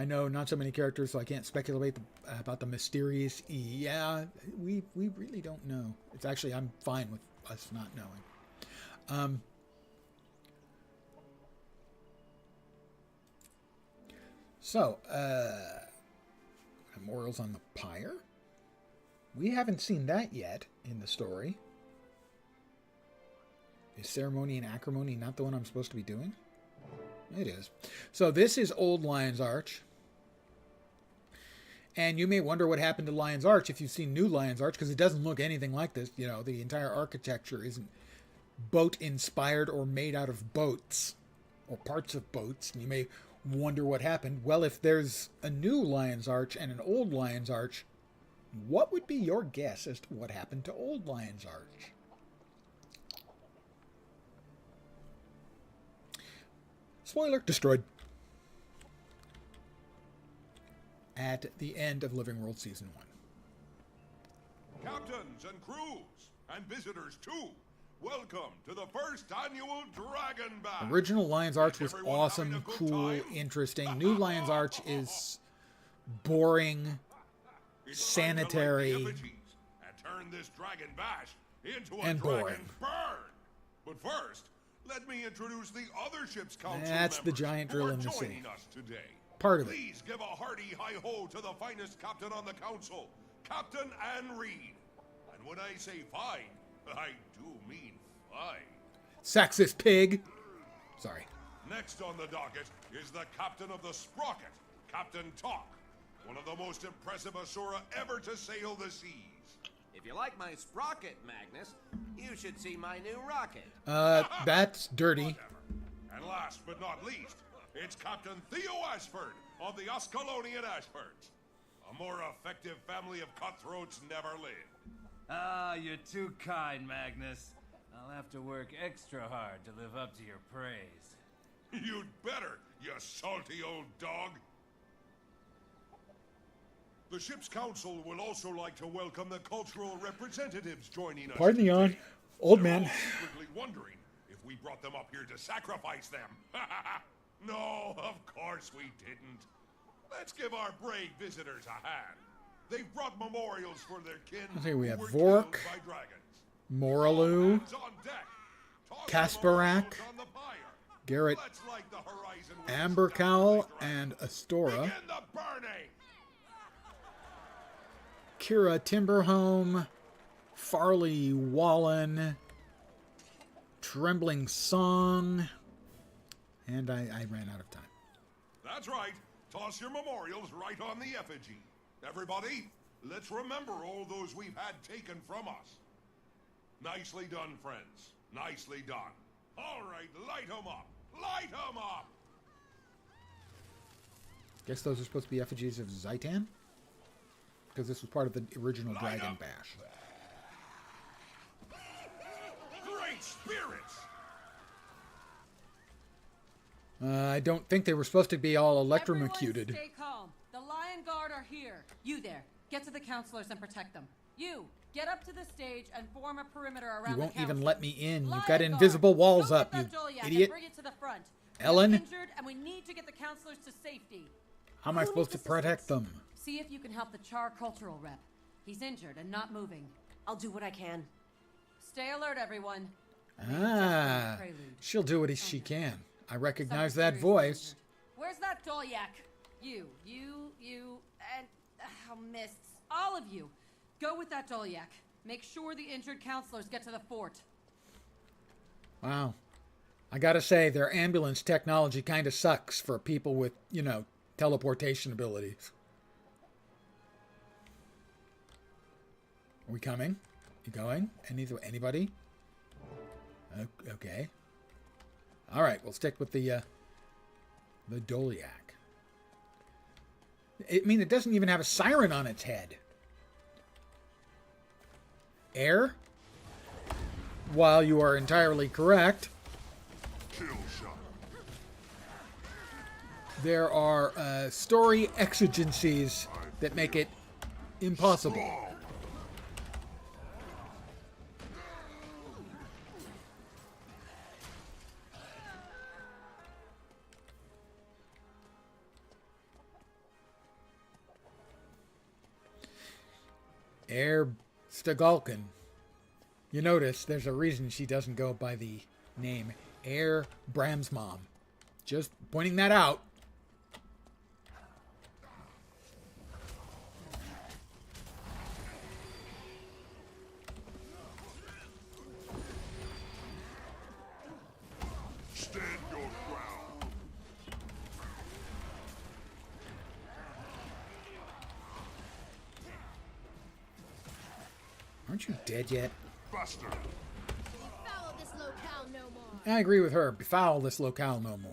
Speaker 1: know not so many characters, so I can't speculate about the mysterious E. Yeah, we really don't know. It's actually, I'm fine with us not knowing. So, memorials on the pyre? We haven't seen that yet in the story. Is ceremony and acrimony not the one I'm supposed to be doing? It is. So this is Old Lion's Arch. And you may wonder what happened to Lion's Arch if you've seen New Lion's Arch, because it doesn't look anything like this. You know, the entire architecture isn't boat-inspired or made out of boats or parts of boats. And you may wonder what happened. Well, if there's a new Lion's Arch and an Old Lion's Arch, what would be your guess as to what happened to Old Lion's Arch? Spoiler, destroyed. At the end of Living World Season 1.
Speaker 4: Captains and crews, and visitors too, welcome to the first annual Dragon Bash.
Speaker 1: Original Lion's Arch was
Speaker 4: Everyone
Speaker 1: awesome,
Speaker 4: having a good
Speaker 1: cool,
Speaker 4: time?
Speaker 1: interesting. New Lion's Arch is boring,
Speaker 4: It's time to light the
Speaker 1: sanitary,
Speaker 4: effigies and turn this Dragon Bash into a
Speaker 1: and
Speaker 4: Dragon
Speaker 1: boring.
Speaker 4: Burn. But first, let me introduce the other ship's council
Speaker 1: That's the
Speaker 4: members
Speaker 1: giant
Speaker 4: who
Speaker 1: drill
Speaker 4: are
Speaker 1: in the sea.
Speaker 4: joining us today.
Speaker 1: Part of it.
Speaker 4: Please give a hearty hi-ho to the finest captain on the council, Captain Anne Reed. And when I say fine, I do mean fine.
Speaker 1: Sexist pig. Sorry.
Speaker 4: Next on the docket is the captain of the Sprocket, Captain Talk, one of the most impressive Asura ever to sail the seas.
Speaker 9: If you like my sprocket, Magnus, you should see my new rocket.
Speaker 1: That's dirty.
Speaker 4: Whatever. And last but not least, it's Captain Theo Ashford of the Ascalonian Ashfords. A more effective family of cutthroats never lived.
Speaker 10: Ah, you're too kind, Magnus. I'll have to work extra hard to live up to your praise.
Speaker 4: You'd better, you salty old dog. The ship's council will also like to welcome the cultural representatives joining us.
Speaker 1: Pardon the yawn.
Speaker 4: today.
Speaker 1: Old
Speaker 4: They're
Speaker 1: man.
Speaker 4: all secretly wondering if we brought them up here to sacrifice them. No, of course we didn't. Let's give our brave visitors a hand. They've brought memorials for their kin.
Speaker 1: Okay, we have
Speaker 4: who were
Speaker 1: Vork,
Speaker 4: killed by dragons.
Speaker 1: Moralu,
Speaker 4: Hands on deck. Toss the
Speaker 1: Kasparak,
Speaker 4: memorials on the pyre.
Speaker 1: Garrett,
Speaker 4: Let's light the horizon with
Speaker 1: Ambercowl,
Speaker 4: stars like
Speaker 1: and
Speaker 4: dragons.
Speaker 1: Astora.
Speaker 4: Begin the burning.
Speaker 1: Kira Timberhome, Farley Wallen, Trembling Song, and I ran out of time.
Speaker 4: That's right. Toss your memorials right on the effigy. Everybody, let's remember all those we've had taken from us. Nicely done, friends. Nicely done. All right, light 'em up. Light 'em up.
Speaker 1: Guess those are supposed to be effigies of Zaitan? Because this was part of the original
Speaker 4: Light
Speaker 1: Dragon
Speaker 4: up.
Speaker 1: Bash.
Speaker 4: Great spirits.
Speaker 1: I don't think they were supposed to be all
Speaker 11: Everyone
Speaker 1: electrocuted.
Speaker 11: stay calm. The Lion Guard are here. You there. Get to the counselors and protect them. You, get up to the stage and form a perimeter around
Speaker 1: You
Speaker 11: the
Speaker 1: won't even
Speaker 11: counselors.
Speaker 1: let me in. You've
Speaker 11: Lion
Speaker 1: got
Speaker 11: Guard,
Speaker 1: invisible walls
Speaker 11: go
Speaker 1: up,
Speaker 11: get
Speaker 1: you
Speaker 11: that Doliac
Speaker 1: idiot.
Speaker 11: And bring it to the front.
Speaker 1: Ellen?
Speaker 11: They're injured and we need to get the counselors to safety.
Speaker 1: How am I supposed to protect them?
Speaker 11: See if you can help the Char cultural rep. He's injured and not moving.
Speaker 12: I'll do what I can.
Speaker 11: Stay alert, everyone.
Speaker 1: Ah,
Speaker 11: Prelude.
Speaker 1: she'll do what she can. I recognize
Speaker 11: Someone
Speaker 1: that
Speaker 11: seriously
Speaker 1: voice.
Speaker 11: injured. Where's that Doliac? You, and mists. All of you. Go with that Doliac. Make sure the injured counselors get to the fort.
Speaker 1: Wow. I gotta say, their ambulance technology kind of sucks for people with, teleportation abilities. Are we coming? You going? Anybody? Okay. All right, we'll stick with the Doliac. It doesn't even have a siren on its head. Air? While you are entirely correct,
Speaker 3: Kill shot.
Speaker 1: there are story exigencies that make it impossible.
Speaker 3: Strong.
Speaker 1: Air Stagalkin. You notice there's a reason she doesn't go by the name Air Bramsmom. Just pointing that out.
Speaker 3: Stand your ground.
Speaker 1: Aren't you dead yet?
Speaker 3: Buster.
Speaker 8: Befoul this locale no more.
Speaker 1: I agree with her. Befoul this locale no more.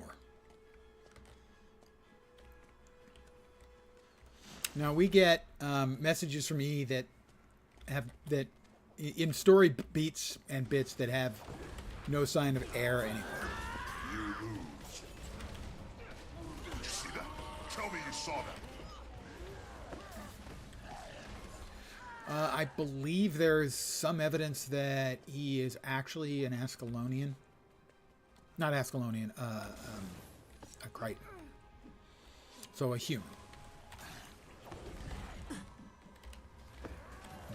Speaker 1: Now we get messages from E that in story beats and bits that have no sign of air anywhere.
Speaker 3: You lose. Did you see that? Tell me you saw that.
Speaker 1: I believe there's some evidence that he is actually an Ascalonian. Not Ascalonian, a Crichton. So a human.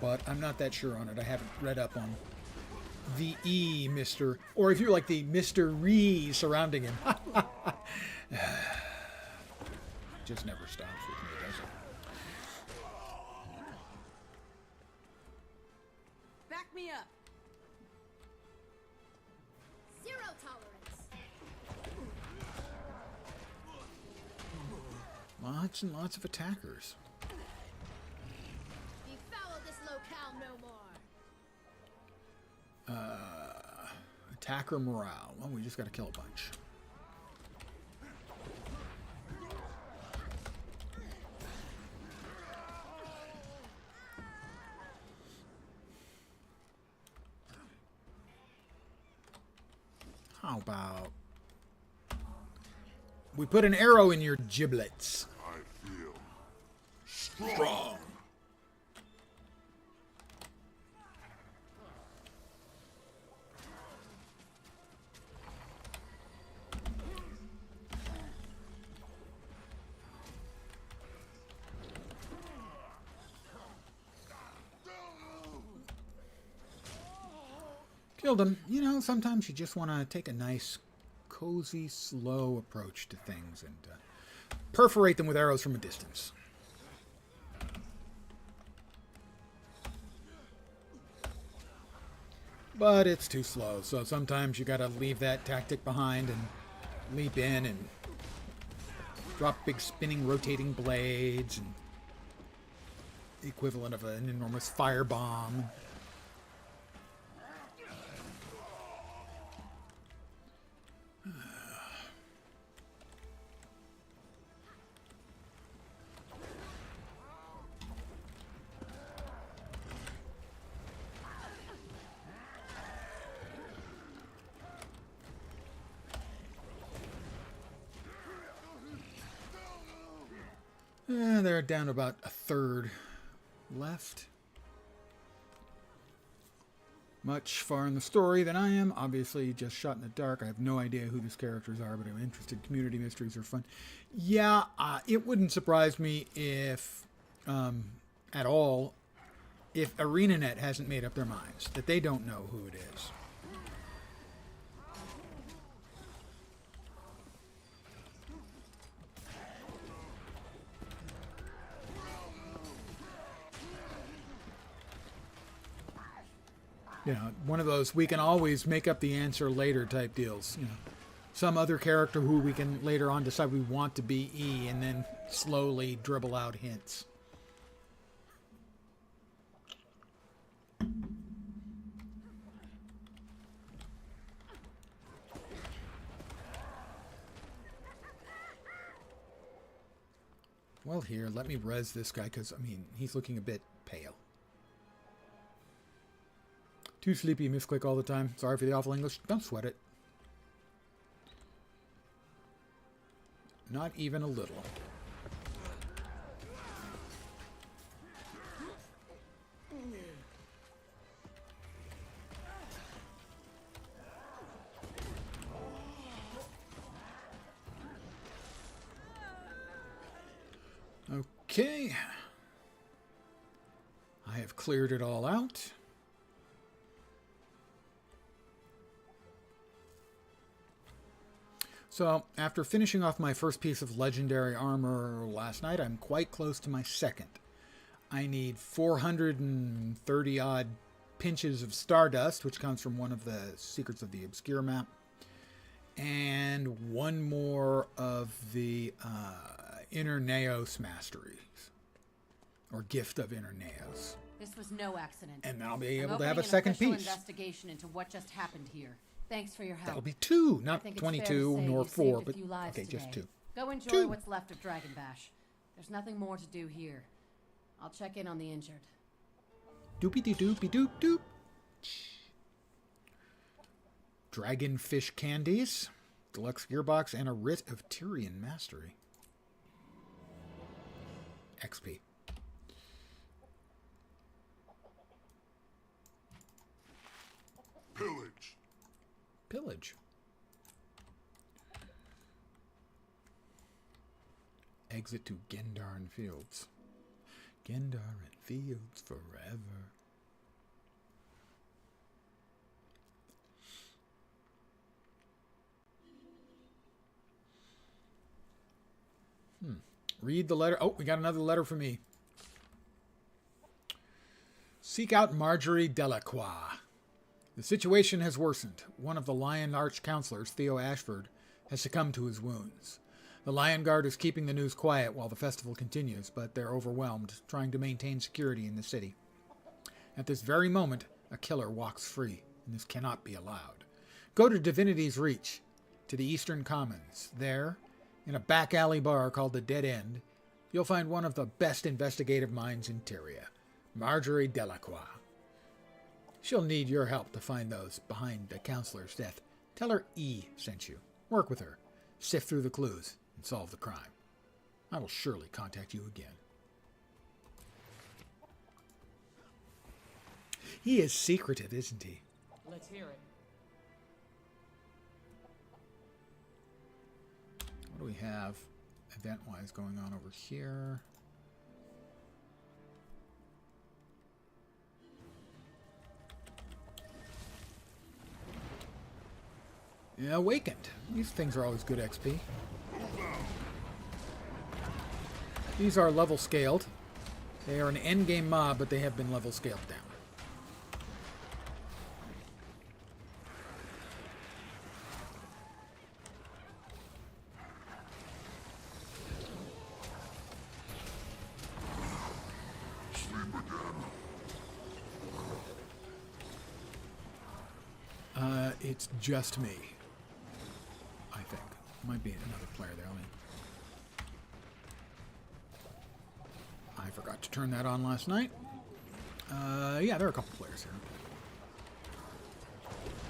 Speaker 1: But I'm not that sure on it. I haven't read up on the E Mr. Or if you're like the mystery surrounding him. Just never stops with me, does it?
Speaker 11: Back me up.
Speaker 8: Zero tolerance.
Speaker 1: Lots and lots of attackers.
Speaker 8: Befoul this locale no more.
Speaker 1: Attacker morale. Well, we just got to kill a bunch. How about we put an arrow in your giblets?
Speaker 3: I feel strong.
Speaker 1: Strong. Killed him. You know, sometimes you just want to take a nice, cozy, slow approach to things and perforate them with arrows from a distance. But it's too slow, so sometimes you gotta leave that tactic behind and leap in and drop big spinning rotating blades and the equivalent of an enormous firebomb. They're down about a third left. Much far in the story than I am. Obviously, just shot in the dark. I have no idea who these characters are, but I'm interested. Community mysteries are fun. Yeah, it wouldn't surprise me if, at all, if ArenaNet hasn't made up their minds, that they don't know who it is. You know, one of those we can always make up the answer later type deals. You know, some other character who we can later on decide we want to be E and then slowly dribble out hints. Well, here, let me res this guy because, I mean, he's looking a bit pale. Too sleepy, misclick all the time. Sorry for the awful English. Don't sweat it. Not even a little. Okay. I have cleared it all out. So, after finishing off my first piece of legendary armor last night, I'm quite close to my second. I need 430 odd pinches of stardust, which comes from one of the Secrets of the Obscure map, and one more of the Inner Naos masteries, or Gift of Inner Naos.
Speaker 11: This was no accident.
Speaker 1: And then I'll be able
Speaker 11: I'm
Speaker 1: to have a
Speaker 11: opening an
Speaker 1: second
Speaker 11: official
Speaker 1: piece.
Speaker 11: Investigation into what just happened here. Thanks for your help.
Speaker 1: That'll be 2,
Speaker 11: I
Speaker 1: not
Speaker 11: think it's fair to
Speaker 1: 22
Speaker 11: say
Speaker 1: nor
Speaker 11: you
Speaker 1: 4,
Speaker 11: saved a
Speaker 1: but
Speaker 11: few lives
Speaker 1: okay, just
Speaker 11: today.
Speaker 1: 2.
Speaker 11: Go enjoy
Speaker 1: 2.
Speaker 11: what's left of Dragon Bash. There's nothing more to do here. I'll check in on the injured.
Speaker 1: Doopy-dee-doopy-doop doop. Dragonfish candies, deluxe gearbox, and a writ of Tyrian mastery. XP.
Speaker 4: Pillage.
Speaker 1: Pillage. Exit to Gendarn Fields. Gendarn Fields forever. Read the letter. Oh, we got another letter from me. Seek out Marjorie Delacroix. The situation has worsened. One of the Lion Arch counselors, Theo Ashford, has succumbed to his wounds. The Lion Guard is keeping the news quiet while the festival continues, but they're overwhelmed, trying to maintain security in the city. At this very moment, a killer walks free, and this cannot be allowed. Go to Divinity's Reach, to the Eastern Commons. There, in a back alley bar called the Dead End, you'll find one of the best investigative minds in Tyria, Marjorie Delacroix. She'll need your help to find those behind the counselor's death. Tell her E sent you. Work with her. Sift through the clues and solve the crime. I will surely contact you again. He is secretive, isn't he?
Speaker 2: Let's hear it.
Speaker 1: What do we have event-wise going on over here? Yeah, Awakened. These things are always good XP. These are level scaled. They are an endgame mob, but they have been level scaled down. It's just me, I think. Might be another player there. I forgot to turn that on last night. Yeah, there are a couple players here.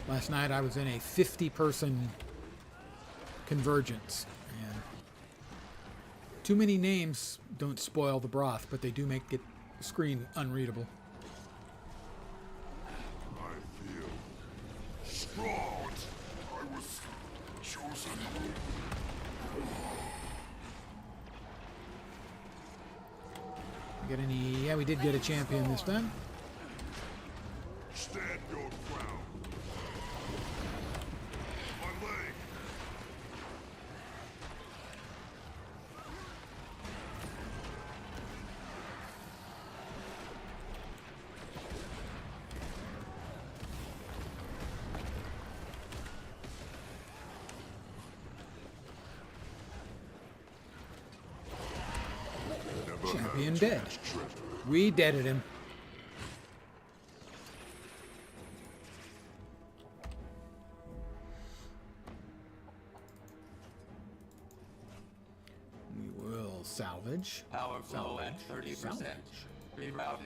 Speaker 1: Last night I was in a 50-person convergence, and too many names don't spoil the broth, but they do make the screen unreadable.
Speaker 4: I was chosen.
Speaker 1: Get any? Yeah, we did get a champion this time.
Speaker 4: Stand your ground. My leg.
Speaker 1: Champion dead. We deaded him. We will salvage.
Speaker 12: Power flow at 30%. Rerouting.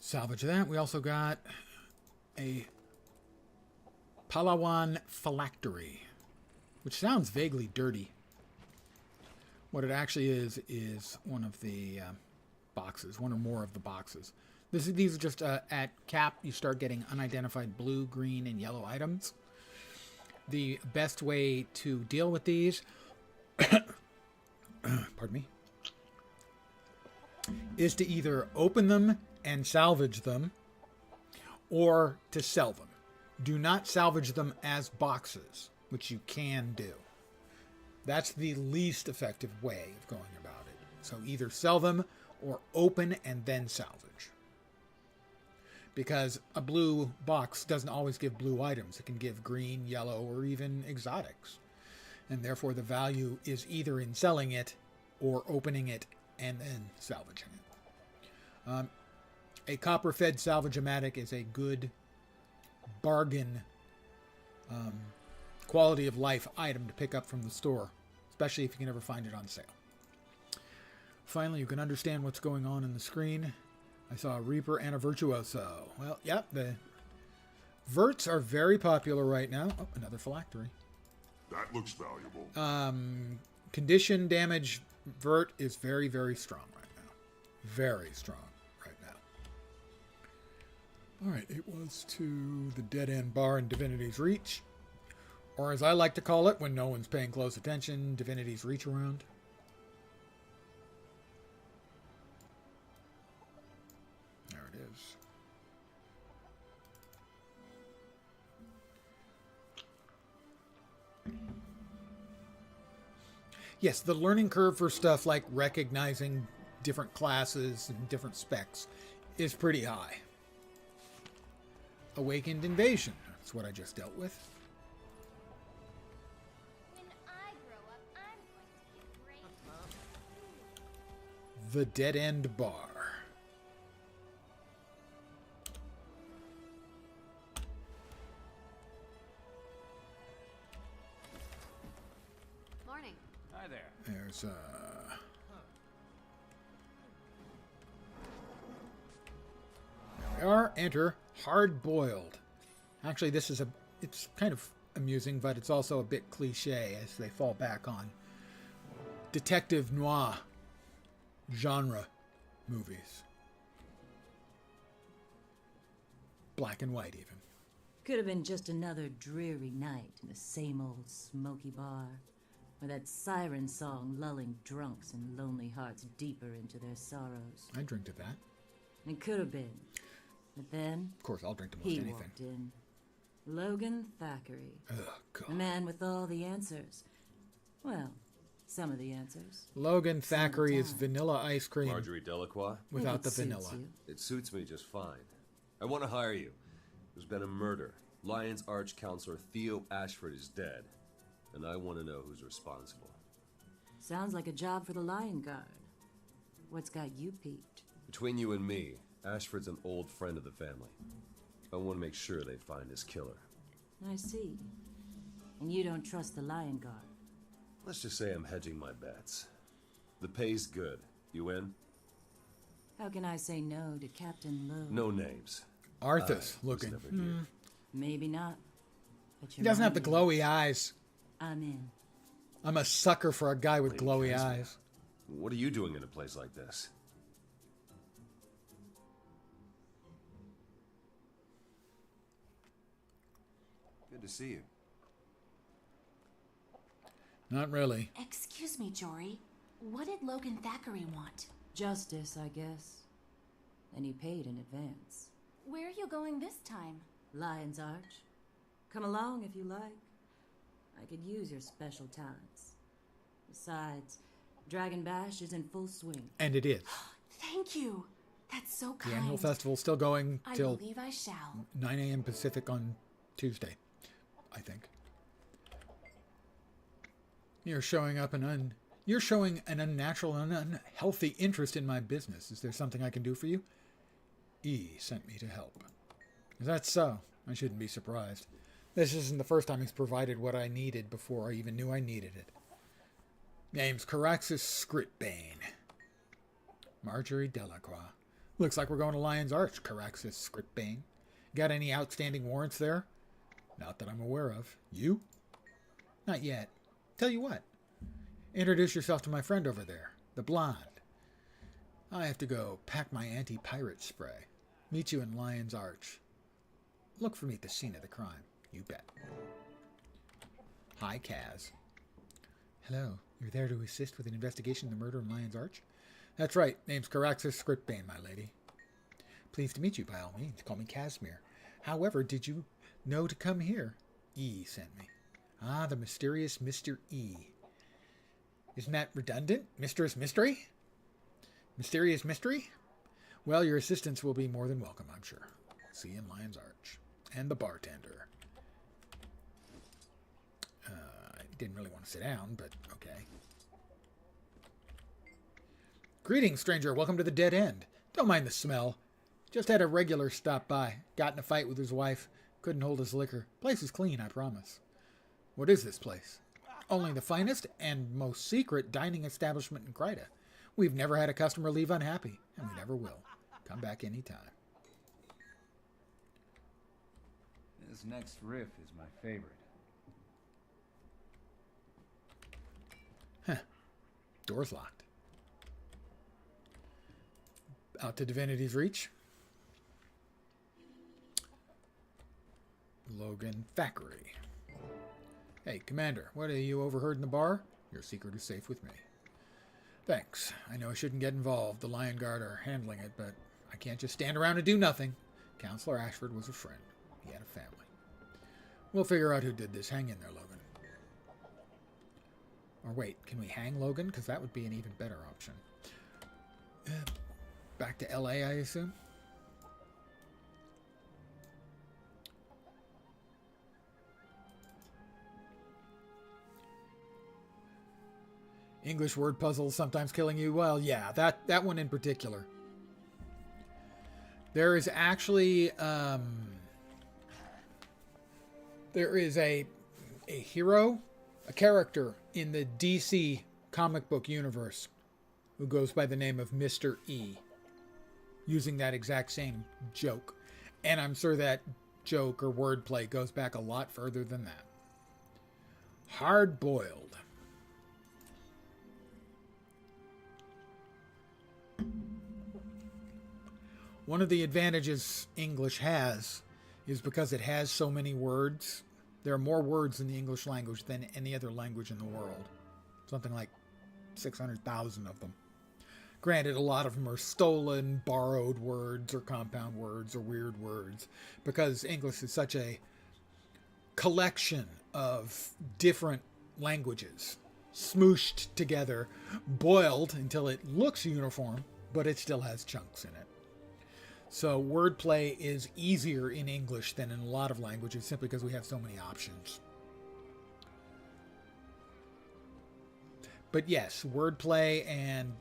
Speaker 1: Salvage that. We also got a Palawan phylactery, which sounds vaguely dirty. What it actually is one of the boxes, one or more of the boxes. These are just at cap, you start getting unidentified blue, green, and yellow items. The best way to deal with these, pardon me, is to either open them and salvage them, or to sell them. Do not salvage them as boxes, which you can do. That's the least effective way of going about it. So either sell them or open and then salvage. Because a blue box doesn't always give blue items. It can give green, yellow, or even exotics. And therefore the value is either in selling it or opening it and then salvaging it. A copper-fed salvage-o-matic is a good bargain quality of life item to pick up from the store, especially if you can ever find it on sale. Finally, you can understand what's going on in the screen. I saw a Reaper and a Virtuoso. Well, yeah, the Verts are very popular right now. Oh, another phylactery.
Speaker 4: That looks valuable.
Speaker 1: Condition damage Vert is very, very strong right now. Very strong right now. All right, it was to the Dead End Bar in Divinity's Reach. Or as I like to call it when no one's paying close attention, Divinity's Reach Around. There it is. Yes, the learning curve for stuff like recognizing different classes and different specs is pretty high. Awakened Invasion, that's what I just dealt with. The Dead End Bar.
Speaker 11: Morning.
Speaker 10: Hi there.
Speaker 1: There's there we are. Enter Hard Boiled. Actually, this is it's kind of amusing, but it's also a bit cliche as they fall back on detective noir genre movies. Black and white, even.
Speaker 13: Could have been just another dreary night in the same old smoky bar, with that siren song lulling drunks and lonely hearts deeper into their sorrows.
Speaker 1: I drink to that.
Speaker 13: It could have been. But then...
Speaker 1: Of course, I'll drink to most
Speaker 13: he
Speaker 1: anything.
Speaker 13: Walked in. Logan Thackeray.
Speaker 1: Oh, God.
Speaker 13: The man with all the answers. Well, some of the answers.
Speaker 1: Logan Thackeray is vanilla ice cream.
Speaker 14: Marjorie Delacroix?
Speaker 1: Without the
Speaker 13: If it suits
Speaker 1: vanilla.
Speaker 13: you.
Speaker 14: It suits me just fine. I want to hire you. There's been a murder. Lion's Arch counselor Theo Ashford is dead. And I want to know who's responsible.
Speaker 13: Sounds like a job for the Lion Guard. What's got you peaked?
Speaker 14: Between you and me, Ashford's an old friend of the family. I want to make sure they find his killer.
Speaker 13: I see. And you don't trust the Lion Guard.
Speaker 14: Let's just say I'm hedging my bets. The pay's good. You in?
Speaker 13: How can I say no to Captain Lowe?
Speaker 14: No names.
Speaker 1: Arthas
Speaker 14: I was
Speaker 1: looking.
Speaker 14: never here.
Speaker 13: Maybe not. But
Speaker 1: He doesn't have the glowy eyes.
Speaker 13: I'm in.
Speaker 1: I'm a sucker for a guy with
Speaker 14: Lady
Speaker 1: glowy
Speaker 14: Casper.
Speaker 1: eyes.
Speaker 14: What are you doing in a place like this? Good to see you.
Speaker 1: Not really.
Speaker 8: Excuse me, Jory. What did Logan Thackeray want?
Speaker 13: Justice, I guess. And he paid in advance.
Speaker 8: Where are you going this time?
Speaker 13: Lion's Arch. Come along if you like. I could use your special talents. Besides, Dragon Bash is in full swing.
Speaker 1: And it is.
Speaker 8: Thank you. That's so
Speaker 1: The
Speaker 8: kind.
Speaker 1: annual festival's still going
Speaker 8: I
Speaker 1: till
Speaker 8: believe I shall.
Speaker 1: 9 a.m. Pacific on Tuesday, I think. You're showing an unnatural and unhealthy interest in my business. Is there something I can do for you? E sent me to help. Is that so? I shouldn't be surprised. This isn't the first time he's provided what I needed before I even knew I needed it. Name's Caraxus Scriptbane. Marjorie Delacroix. Looks like we're going to Lion's Arch, Caraxus Scriptbane. Got any outstanding warrants there? Not that I'm aware of. You? Not yet. Tell you what. Introduce yourself to my friend over there, the blonde. I have to go pack my anti-pirate spray. Meet you in Lion's Arch. Look for me at the scene of the crime. You bet. Hi, Kaz. Hello. You're there to assist with an investigation of the murder in Lion's Arch? That's right. Name's Caraxus Scriptbane, my lady. Pleased to meet you, by all means. Call me Casimir. However, did you know to come here? E sent me. Ah, the mysterious Mr. E. Isn't that redundant? Mistress Mystery? Mysterious Mystery? Well, your assistance will be more than welcome, I'm sure. See you in Lion's Arch. And the bartender. I didn't really want to sit down, but okay. Greetings, stranger. Welcome to the Dead End. Don't mind the smell. Just had a regular stop by. Got in a fight with his wife. Couldn't hold his liquor. Place is clean, I promise. What is this place? Only the finest and most secret dining establishment in Kryta. We've never had a customer leave unhappy, and we never will. Come back anytime.
Speaker 10: This next riff is my favorite.
Speaker 1: Huh. Door's locked. Out to Divinity's Reach. Logan Thackeray. Hey, Commander, what have you overheard in the bar? Your secret is safe with me. Thanks. I know I shouldn't get involved. The Lion Guard are handling it, but I can't just stand around and do nothing. Counselor Ashford was a friend. He had a family. We'll figure out who did this. Hang in there, Logan. Or wait, can we hang Logan? Because that would be an even better option. Back to LA, I assume? English word puzzles sometimes killing you. Well, yeah, that one in particular. There is actually there is a hero, a character in the DC comic book universe who goes by the name of Mr. E, using that exact same joke. And I'm sure that joke or wordplay goes back a lot further than that. Hard-boiled. One of the advantages English has is because it has so many words. There are more words in the English language than any other language in the world. Something like 600,000 of them. Granted, a lot of them are stolen, borrowed words or compound words or weird words because English is such a collection of different languages smooshed together, boiled until it looks uniform, but it still has chunks in it. So wordplay is easier in English than in a lot of languages simply because we have so many options. But yes, wordplay and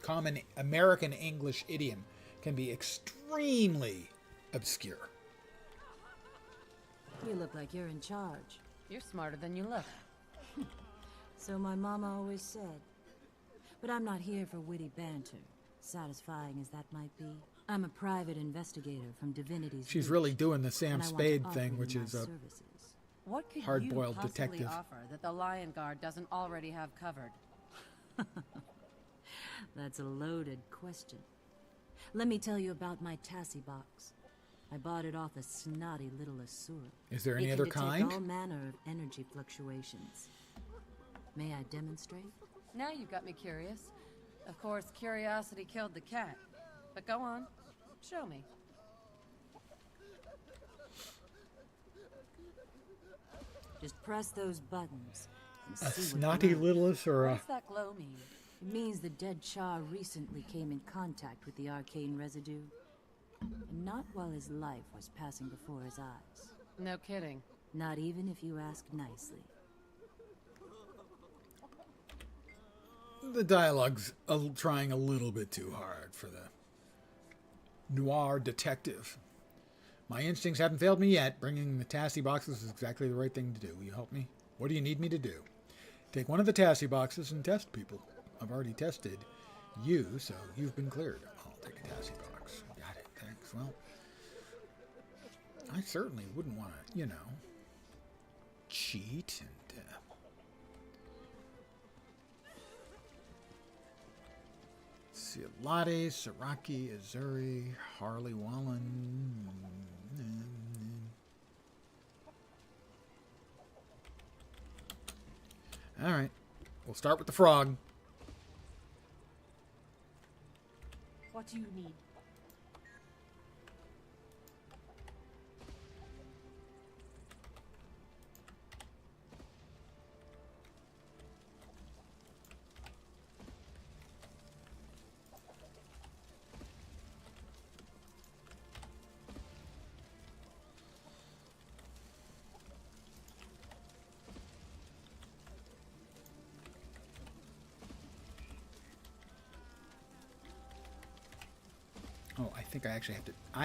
Speaker 1: common American English idiom can be extremely obscure.
Speaker 13: You look like you're in charge.
Speaker 11: You're smarter than you look.
Speaker 13: So my mama always said. But I'm not here for witty banter, satisfying as that might be. I'm a private investigator from Divinity's
Speaker 1: She's
Speaker 13: Reach,
Speaker 1: really doing the Sam
Speaker 13: and I want to
Speaker 1: Spade
Speaker 13: offer
Speaker 1: thing,
Speaker 13: you
Speaker 1: which
Speaker 13: my
Speaker 1: is a
Speaker 13: services.
Speaker 11: What could
Speaker 1: hard-boiled
Speaker 11: you possibly
Speaker 1: detective.
Speaker 11: offer that the Lion Guard doesn't already have covered?
Speaker 13: That's a loaded question. Let me tell you about my Tassie box. I bought it off a snotty little Asur.
Speaker 1: Is there any
Speaker 13: It
Speaker 1: other
Speaker 13: can
Speaker 1: kind?
Speaker 13: detect all manner of energy fluctuations. May I demonstrate?
Speaker 11: Now you've got me curious. Of course, curiosity killed the cat. But go on. Show me.
Speaker 13: Just press those buttons and
Speaker 1: A
Speaker 13: see what
Speaker 1: snotty
Speaker 13: glows.
Speaker 1: little Asura.
Speaker 11: What's that glow mean?
Speaker 13: It means the dead Char recently came in contact with the arcane residue. And not while his life was passing before his eyes.
Speaker 11: No kidding.
Speaker 13: Not even if you ask nicely.
Speaker 1: The dialogue's trying a little bit too hard for the noir detective. My instincts haven't failed me yet. Bringing the Tassie boxes is exactly the right thing to do. Will you help me? What do you need me to do? Take one of the Tassie boxes and test people. I've already tested you, so you've been cleared. I'll take a Tassie box. Got it. Thanks. Well, I certainly wouldn't want to, you know, cheat and... Lade, Saraki, Azuri, Harley Wallen. All right, we'll start with the frog.
Speaker 11: What do you need?
Speaker 1: Oh, I think I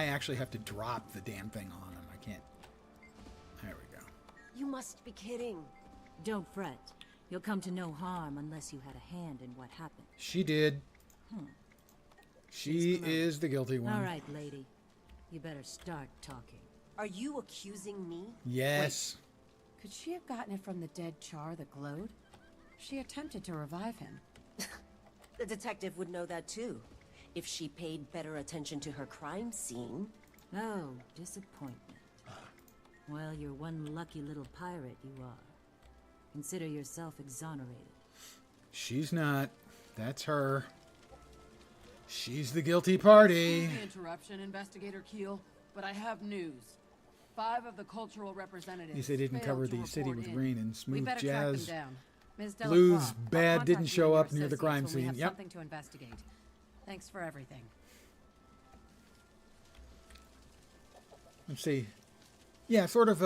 Speaker 1: actually have to drop the damn thing on him. I can't. There we go.
Speaker 15: You must be kidding.
Speaker 13: Don't fret. You'll come to no harm unless you had a hand in what happened.
Speaker 1: She did. She is the guilty one.
Speaker 13: All right, lady. You better start talking.
Speaker 15: Are you accusing me?
Speaker 1: Yes.
Speaker 11: Wait, could she have gotten it from the dead Char that glowed? She attempted to revive him.
Speaker 15: The detective would know that too. If she paid better attention to her crime scene.
Speaker 13: Oh, disappointment. Well, you're one lucky little pirate, you are. Consider yourself exonerated.
Speaker 1: She's not. That's her. She's the guilty party.
Speaker 11: Excuse the interruption, Investigator Keel, but I have news. 5 of the cultural representatives.
Speaker 1: At least they didn't
Speaker 11: failed
Speaker 1: cover
Speaker 11: to
Speaker 1: the city
Speaker 11: report
Speaker 1: with
Speaker 11: in.
Speaker 1: green and
Speaker 11: We
Speaker 1: smooth
Speaker 11: better
Speaker 1: jazz.
Speaker 11: track them down. Ms.
Speaker 1: Blues
Speaker 11: Delacroix, I'll
Speaker 1: bad
Speaker 11: contact
Speaker 1: didn't
Speaker 11: you
Speaker 1: show
Speaker 11: and your
Speaker 1: up near the crime
Speaker 11: associates when we
Speaker 1: scene.
Speaker 11: have
Speaker 1: Yep.
Speaker 11: something to investigate. Thanks for everything.
Speaker 1: Let's see. Yeah, sort of.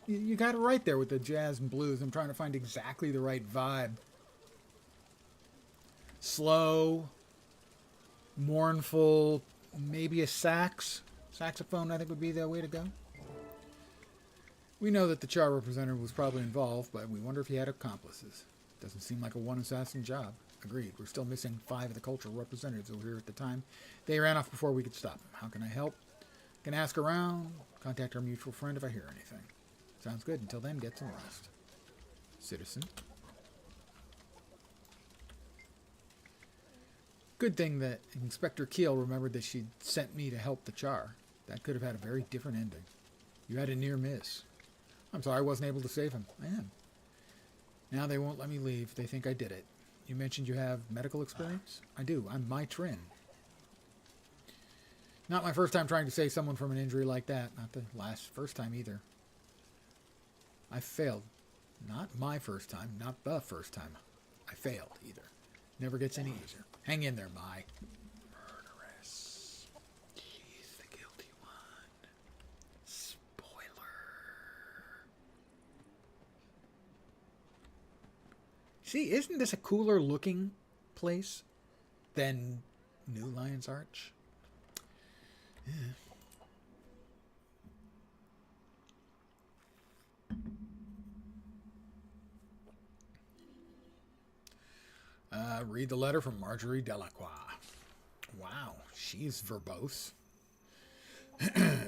Speaker 1: You got it right there with the jazz and blues. I'm trying to find exactly the right vibe. Slow, mournful, maybe a saxophone. I think would be the way to go. We know that the Char representative was probably involved, but we wonder if he had accomplices. Doesn't seem like a one-assassin job. Agreed. We're still missing 5 of the cultural representatives over here at the time. They ran off before we could stop them. How can I help? Can ask around. Contact our mutual friend if I hear anything. Sounds good. Until then, get some rest. Citizen. Good thing that Inspector Keel remembered that she'd sent me to help the Char. That could have had a very different ending. You had a near miss. I'm sorry I wasn't able to save him. I am. Now they won't let me leave. They think I did it. You mentioned you have medical experience? I do. I'm my Trin. Not my first time trying to save someone from an injury like that. Not the first time either. I failed. Not my first time, not the first time. I failed either. Never gets any easier. Hang in there, Mai. Murderess. He's the guilty one. Spoiler. See, isn't this a cooler looking place than New Lion's Arch? Yeah. Read the letter from Marjorie Delacroix. Wow, she's verbose.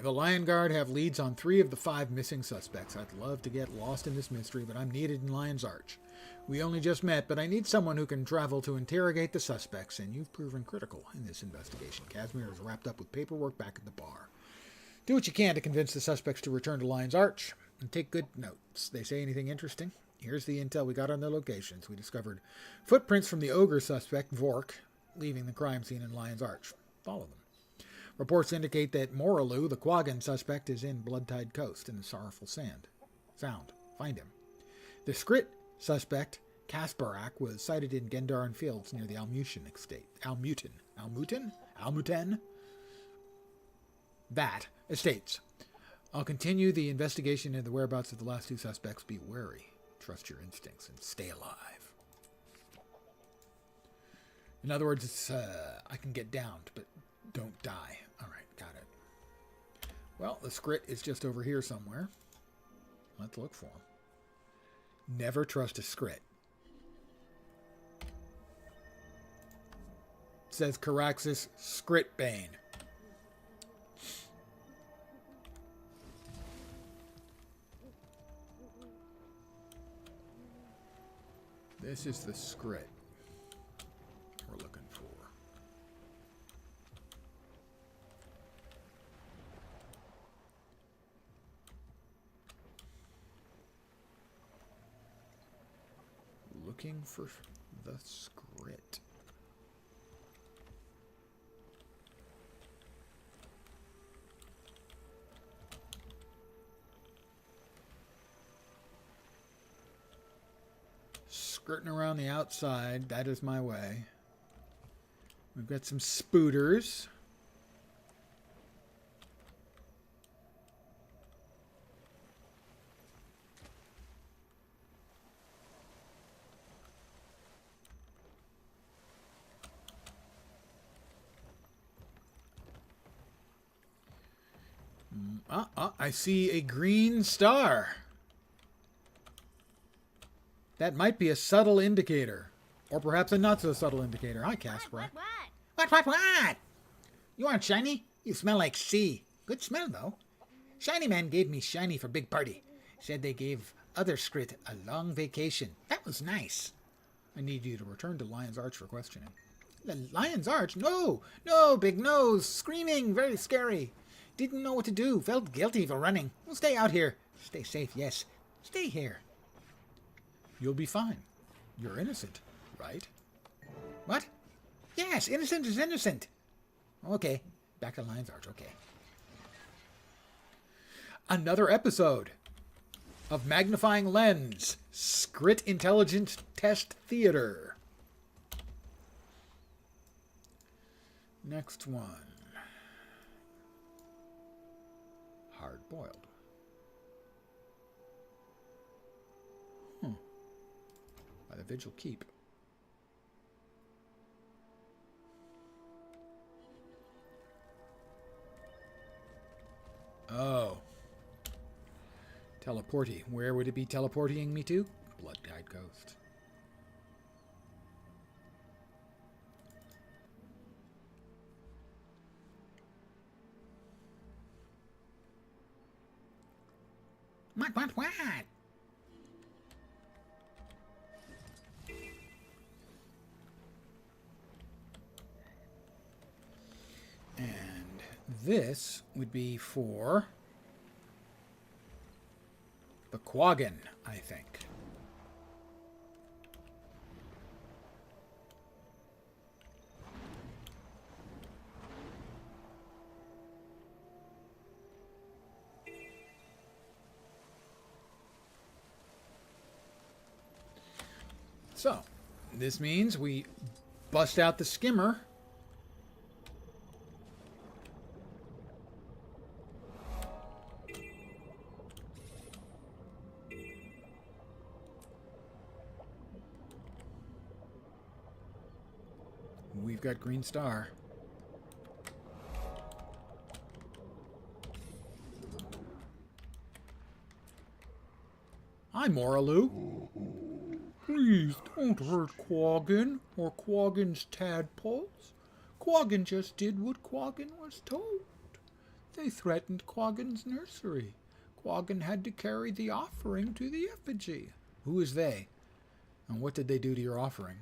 Speaker 1: The Lion Guard have leads on 3 of the 5 missing suspects. I'd love to get lost in this mystery, but I'm needed in Lion's Arch. We only just met, but I need someone who can travel to interrogate the suspects, and you've proven critical in this investigation. Casimir is wrapped up with paperwork back at the bar. Do what you can to convince the suspects to return to Lion's Arch, and take good notes. They say anything interesting? Here's the intel we got on their locations. We discovered footprints from the ogre suspect, Vork, leaving the crime scene in Lion's Arch. Follow them. Reports indicate that Moralu, the Quaggan suspect, is in Bloodtide Coast in the Sorrowful Sound. Find him. The Skrit suspect, Kasparak, was sighted in Gendaran Fields near the Almutian estate. Almuten? That. Estates. I'll continue the investigation into the whereabouts of the last 2 suspects. Be wary. Trust your instincts and stay alive. In other words, it's, I can get downed, but don't die. All right, got it. Well, the Skrit is just over here somewhere. Let's look for him. Never trust a Skrit. It says Caraxes Skritbane. This is the Skrit we're looking for. Looking for the Skrit. Skirting around the outside, that is my way. We've got some spooters. I see a green star. That might be a subtle indicator. Or perhaps a not so subtle indicator. Hi, Casper. What? You aren't shiny? You smell like sea. Good smell, though. Shiny Man gave me shiny for big party. Said they gave other Skrit a long vacation. That was nice. I need you to return to Lion's Arch for questioning. The Lion's Arch? No, big nose. Screaming, very scary. Didn't know what to do. Felt guilty for running. We'll stay out here. Stay safe, yes. Stay here. You'll be fine. You're innocent, right? What? Yes, innocent is innocent. Okay, back to Lion's Arch, okay. Another episode of Magnifying Lens, Skrit Intelligence Test Theater. Next one. Hard-boiled. By the Vigil Keep. Oh. Teleporty. Where would it be teleporting me to? Bloodtide Coast. What? And this would be for the Quaggan, I think. So, this means we bust out the skimmer. We've got Green Star. Hi, Moraloo. Please don't hurt Quaggin or Quaggin's tadpoles. Quaggin just did what Quaggin was told. They threatened Quaggin's nursery. Quaggin had to carry the offering to the effigy. Who is they? And what did they do to your offering?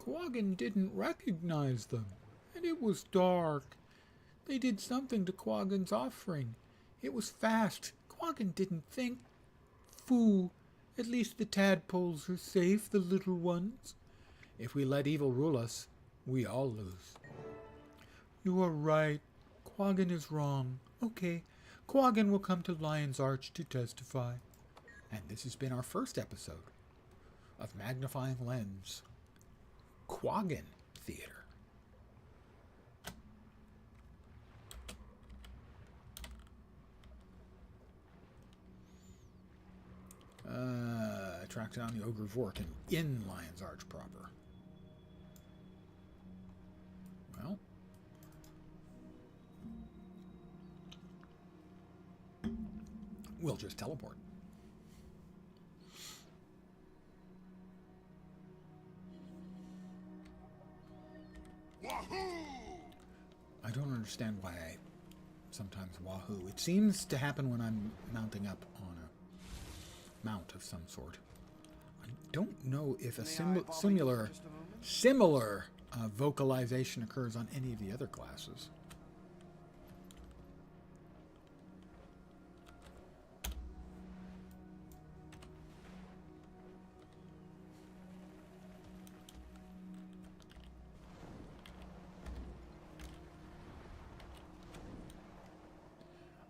Speaker 1: Quaggin didn't recognize them, and it was dark. They did something to Quaggin's offering. It was fast. Quaggin didn't think. Fool. At least the tadpoles are safe, the little ones. If we let evil rule us, we all lose. You are right. Quaggin is wrong. Okay, Quaggin will come to Lion's Arch to testify. And this has been our first episode of Magnifying Lens. Quaggin Theater. Track down the Ogre Vork in Lion's Arch proper. Well. We'll just teleport.
Speaker 4: Wahoo!
Speaker 1: I don't understand why I sometimes wahoo. It seems to happen when I'm mounting up on a mount of some sort. I don't know if a similar vocalization occurs on any of the other classes.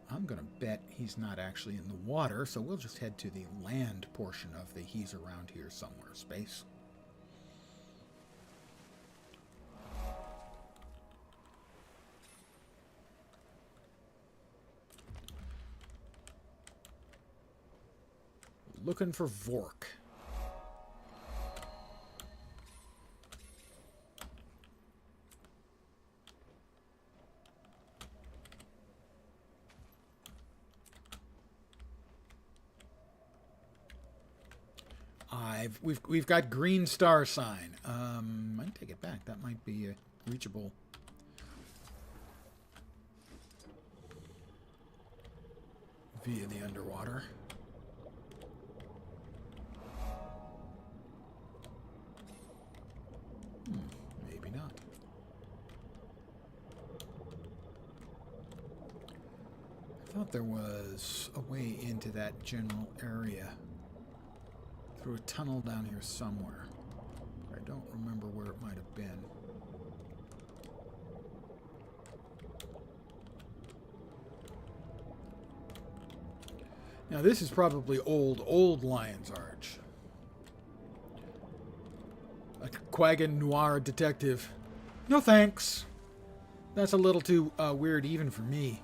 Speaker 1: I'm going to bet he's not actually in the water, so we'll just head to the land portion of the he's around here somewhere space. Looking for Vork. We've got green star sign. I take it back. That might be reachable. Via the underwater. Maybe not. I thought there was a way into that general area. Through a tunnel down here somewhere. I don't remember where it might have been. Now this is probably old Lion's Arch. A Quaggin noir detective. No thanks. That's a little too weird even for me.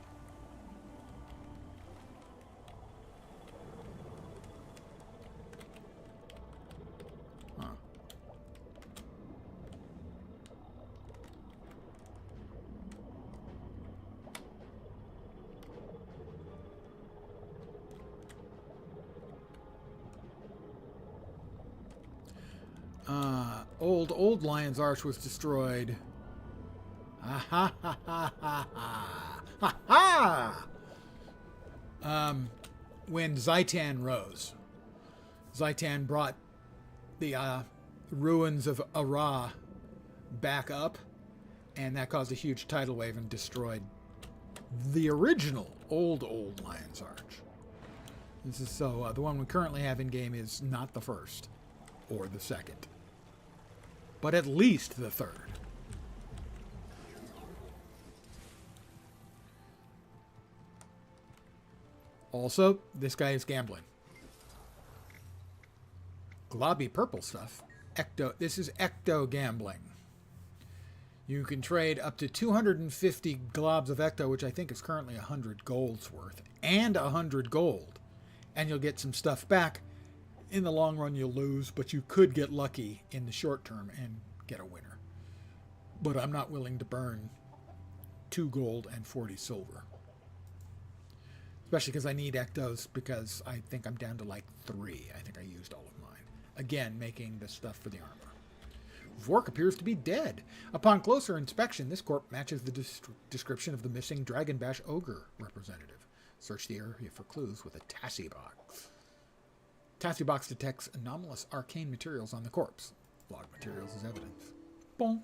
Speaker 1: Old Lion's Arch was destroyed. Ha ha ha ha ha ha ha ha! When Zaitan rose. Zaitan brought the ruins of Ara back up, and that caused a huge tidal wave and destroyed the original old Lion's Arch. This is so the one we currently have in game is not the first or the second, but at least the third. Also, this guy is gambling. Globby purple stuff. This is ecto gambling. You can trade up to 250 globs of ecto, which I think is currently 100 gold's worth, and 100 gold. And you'll get some stuff back. In the long run, you'll lose, but you could get lucky in the short term and get a winner. But I'm not willing to burn 2 gold and 40 silver. Especially because I need ectos, because I think I'm down to like 3. I think I used all of mine. Again, making the stuff for the armor. Vork appears to be dead. Upon closer inspection, this corpse matches the description of the missing Dragon Bash Ogre representative. Search the area for clues with a Tassie box. Tassie box detects anomalous arcane materials on the corpse. Log materials as evidence. Bonk.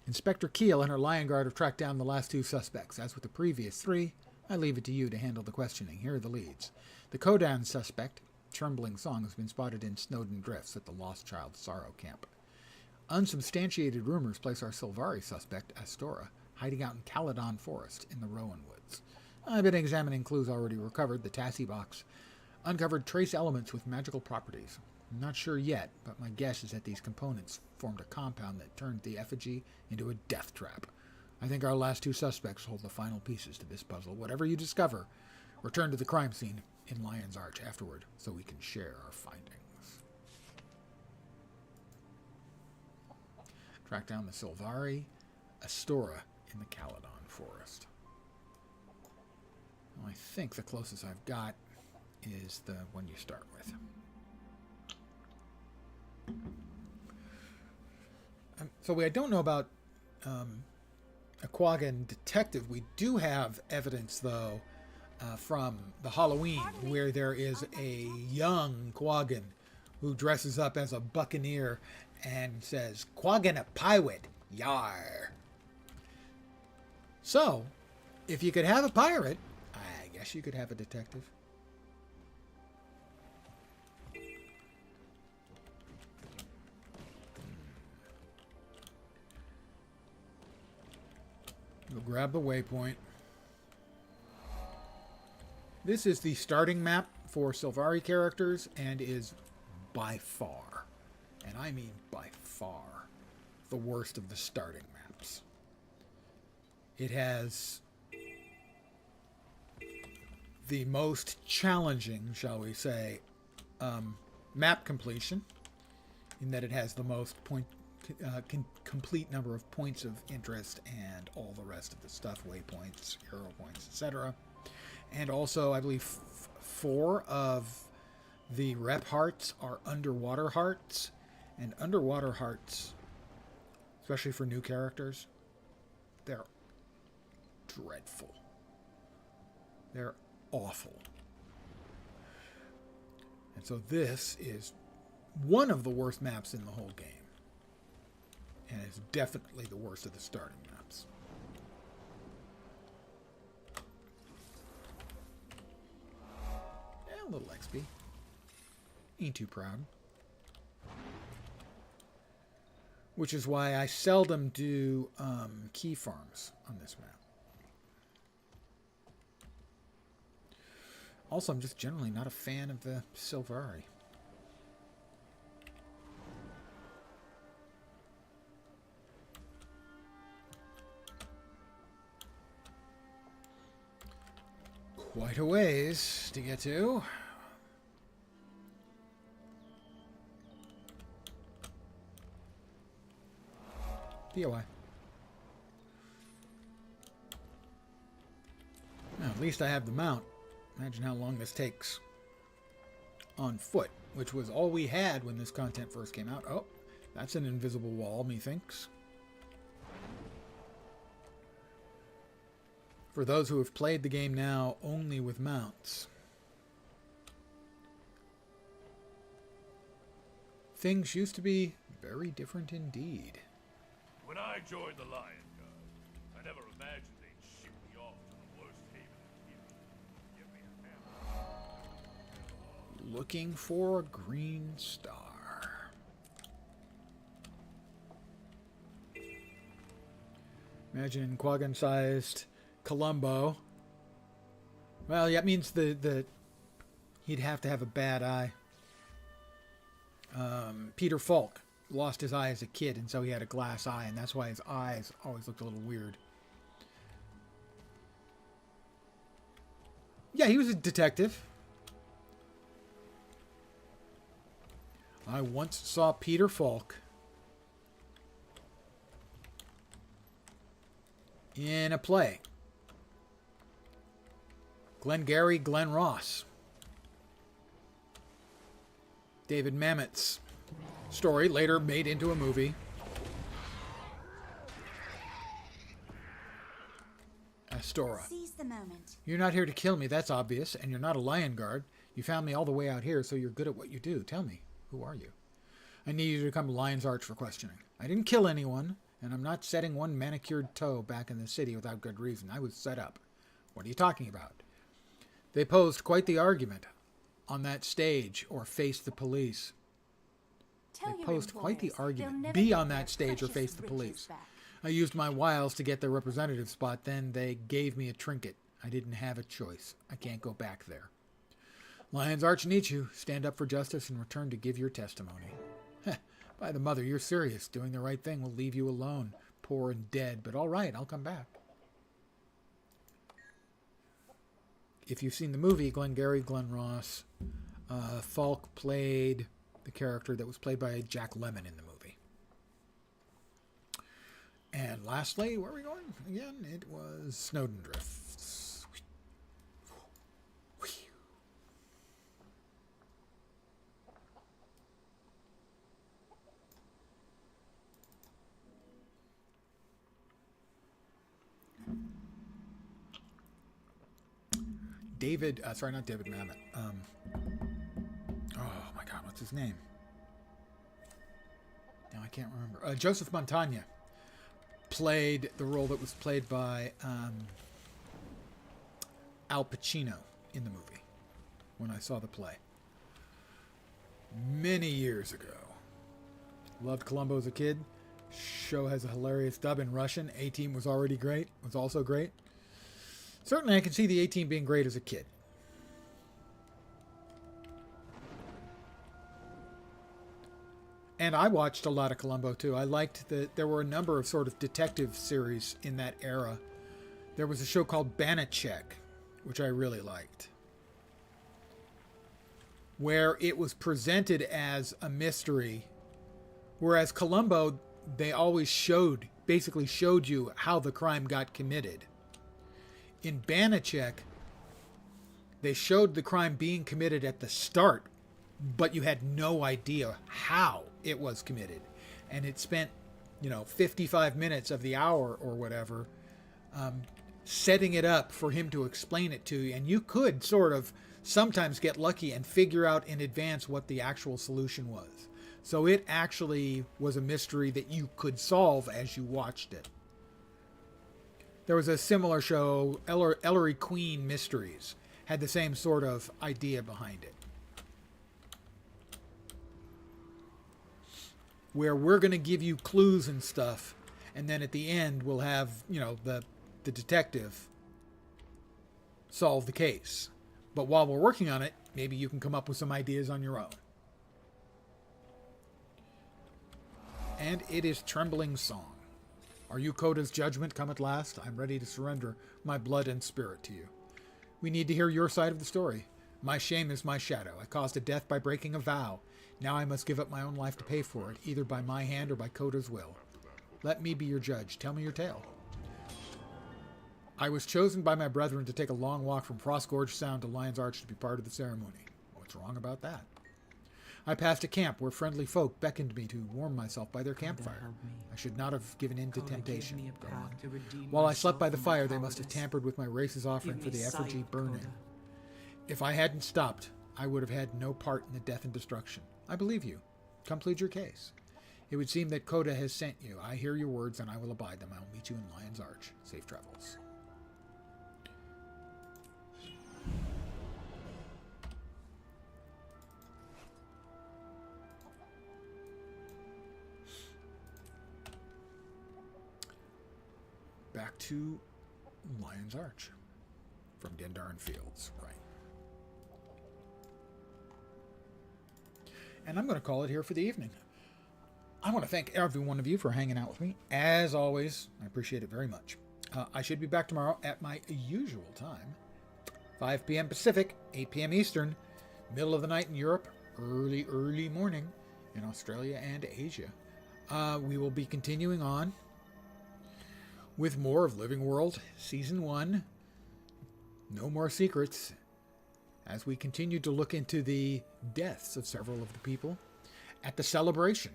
Speaker 1: Inspector Keel and her Lion Guard have tracked down the last 2 suspects. As with the previous 3, I leave it to you to handle the questioning. Here are the leads. The Kodan suspect, Trembling Song, has been spotted in Snowden Drifts at the Lost Child Sorrow Camp. Unsubstantiated rumors place our Sylvari suspect, Astora, hiding out in Caledon Forest in the Rowan Woods. I've been examining clues already recovered. The Tassie box uncovered trace elements with magical properties. I'm not sure yet, but my guess is that these components formed a compound that turned the effigy into a death trap. I think our last 2 suspects hold the final pieces to this puzzle. Whatever you discover, return to the crime scene in Lion's Arch afterward so we can share our findings. Track down the Sylvari, Astora in the Caledon Forest. Well, I think the closest I've got is the one you start with. So I don't know about a Quaggan detective. We do have evidence, though, from the Halloween, where there is a young Quaggan who dresses up as a buccaneer and says, "Quaggan a pirate, yar." So, if you could have a pirate, I guess you could have a detective. We'll grab the waypoint. This is the starting map for Sylvari characters and is by far, and I mean by far, the worst of the starting maps. It has the most challenging, shall we say, map completion, in that it has the most complete number of points of interest and all the rest of the stuff, waypoints, hero points, etc. And also, I believe 4 of the rep hearts are underwater hearts, and underwater hearts, especially for new characters, they're dreadful. They're awful. And so this is one of the worst maps in the whole game. And it's definitely the worst of the starting maps. Yeah, a little XP. Ain't too proud. Which is why I seldom do key farms on this map. Also, I'm just generally not a fan of the Sylvari. Quite a ways to get to. POI. Now, at least I have the mount. Imagine how long this takes on foot, which was all we had when this content first came out. Oh, that's an invisible wall, methinks. For those who have played the game now only with mounts, things used to be very different indeed.
Speaker 16: When I joined the Lion Guard, I never imagined they'd ship me off to the worst haven in here. Give me a hammer.
Speaker 1: Looking for a green star. Imagine Quaggan-sized Columbo. Well, yeah, that means the He'd have to have a bad eye. Peter Falk lost his eye as a kid, and so he had a glass eye, and that's why his eyes always looked a little weird. Yeah, he was a detective. I once saw Peter Falk in a play. Glengarry Glen Ross. David Mamet's story, later made into a movie. Astora.
Speaker 8: Seize the moment.
Speaker 1: You're not here to kill me, that's obvious, and you're not a lion guard. You found me all the way out here, so you're good at what you do. Tell me, who are you? I need you to come to Lion's Arch for questioning. I didn't kill anyone, and I'm not setting one manicured toe back in the city without good reason. I was set up. What are you talking about? They posed quite the argument on that stage, or face the police. They posed quite the argument. Be on that stage or face the police. I used my wiles to get their representative spot. Then they gave me a trinket. I didn't have a choice. I can't go back there. Lion's Arch needs you. Stand up for justice and return to give your testimony. By the mother, you're serious. Doing the right thing will leave you alone, poor and dead. But all right, I'll come back. If you've seen the movie, Glengarry Glen Ross, Falk played the character that was played by Jack Lemmon in the movie. And lastly, where are we going? Again, it was Snowden Drifts. David, sorry, not David Mamet. Oh my God, what's his name? Now I can't remember. Joseph Montaigne played the role that was played by Al Pacino in the movie when I saw the play. Many years ago. Loved Columbo as a kid. Show has a hilarious dub in Russian. A-Team was already great. Was also great. Certainly I can see the A-Team being great as a kid. And I watched a lot of Columbo too. I liked that there were a number of sort of detective series in that era. There was a show called Banachek, which I really liked, where it was presented as a mystery, whereas Columbo, they always basically showed you how the crime got committed. In Banachek, they showed the crime being committed at the start, but you had no idea how it was committed. And it spent, 55 minutes of the hour or whatever, setting it up for him to explain it to you. And you could sort of sometimes get lucky and figure out in advance what the actual solution was. So it actually was a mystery that you could solve as you watched it. There was a similar show, Ellery Queen Mysteries, had the same sort of idea behind it. Where we're going to give you clues and stuff, and then at the end we'll have, the detective solve the case. But while we're working on it, maybe you can come up with some ideas on your own. And it is Trembling Song. Are you Coda's judgment come at last? I'm ready to surrender my blood and spirit to you. We need to hear your side of the story. My shame is my shadow. I caused a death by breaking a vow. Now I must give up my own life to pay for it, either by my hand or by Coda's will. Let me be your judge. Tell me your tale. I was chosen by my brethren to take a long walk from Frost Gorge Sound to Lion's Arch to be part of the ceremony. What's wrong about that? I passed a camp where friendly folk beckoned me to warm myself by their campfire. I should not have given in to temptation. While I slept by the fire, they must have tampered with my race's offering for the effigy burning. If I hadn't stopped, I would have had no part in the death and destruction. I believe you. Come plead your case. It would seem that Coda has sent you. I hear your words and I will abide them. I will meet you in Lion's Arch. Safe travels. Back to Lion's Arch from Gendarin Fields, right? And I'm going to call it here for the evening. I want to thank every one of you for hanging out with me. As always, I appreciate it very much. I should be back tomorrow at my usual time. 5 p.m. Pacific, 8 p.m. Eastern, middle of the night in Europe, early morning in Australia and Asia. We will be continuing on with more of Living World Season 1. No More Secrets, as we continue to look into the deaths of several of the people at the celebration.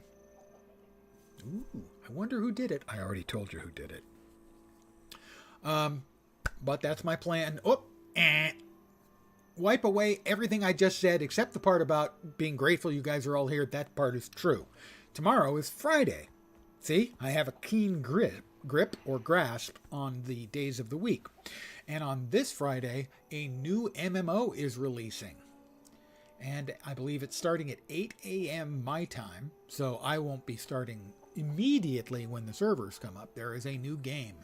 Speaker 1: Ooh, I wonder who did it. I already told you who did it. But that's my plan. Wipe away everything I just said, except the part about being grateful you guys are all here. That part is true. Tomorrow is Friday. See, I have a keen grip or grasp on the days of the week. And on this Friday, a new MMO is releasing. And I believe it's starting at 8 a.m. my time, so I won't be starting immediately when the servers come up. There is a new game.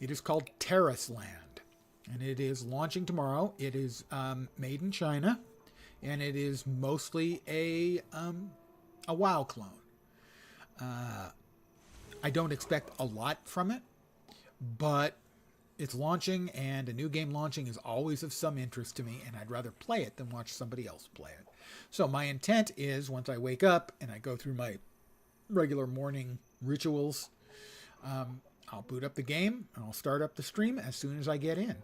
Speaker 1: It is called Terrace Land, and it is launching tomorrow. It is made in China, and it is mostly a WoW clone. I don't expect a lot from it, but it's launching, and a new game launching is always of some interest to me, and I'd rather play it than watch somebody else play it. So my intent is, once I wake up and I go through my regular morning rituals, I'll boot up the game and I'll start up the stream as soon as I get in.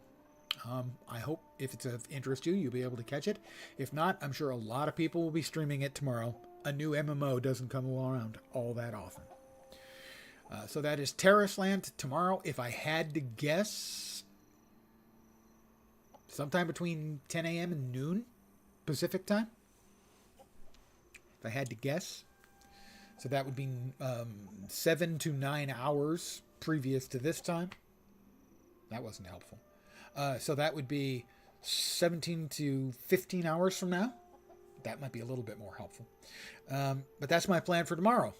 Speaker 1: I hope if it's of interest to you, you'll be able to catch it. If not, I'm sure a lot of people will be streaming it tomorrow. A new MMO doesn't come around all that often. So that is Terrace Land tomorrow. If I had to guess, sometime between 10 a.m. and noon Pacific time. If I had to guess. So that would be 7 to 9 hours previous to this time. That wasn't helpful. So that would be 17 to 15 hours from now. That might be a little bit more helpful. But that's my plan for tomorrow.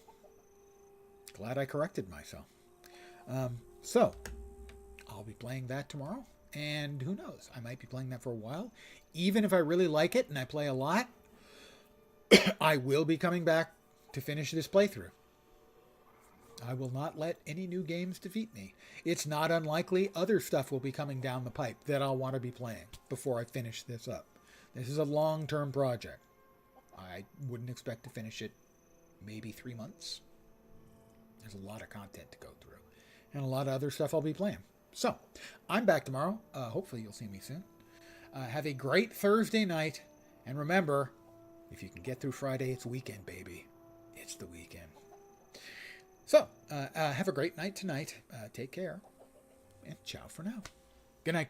Speaker 1: Glad I corrected myself. So I'll be playing that tomorrow. And who knows? I might be playing that for a while. Even if I really like it and I play a lot, I will be coming back to finish this playthrough. I will not let any new games defeat me. It's not unlikely other stuff will be coming down the pipe that I'll want to be playing before I finish this up. This is a long-term project. I wouldn't expect to finish it maybe 3 months. There's a lot of content to go through. And a lot of other stuff I'll be playing. So, I'm back tomorrow. Hopefully you'll see me soon. Have a great Thursday night. And remember, if you can get through Friday, it's weekend, baby. It's the weekend. So, have a great night tonight. Take care. And ciao for now. Good night.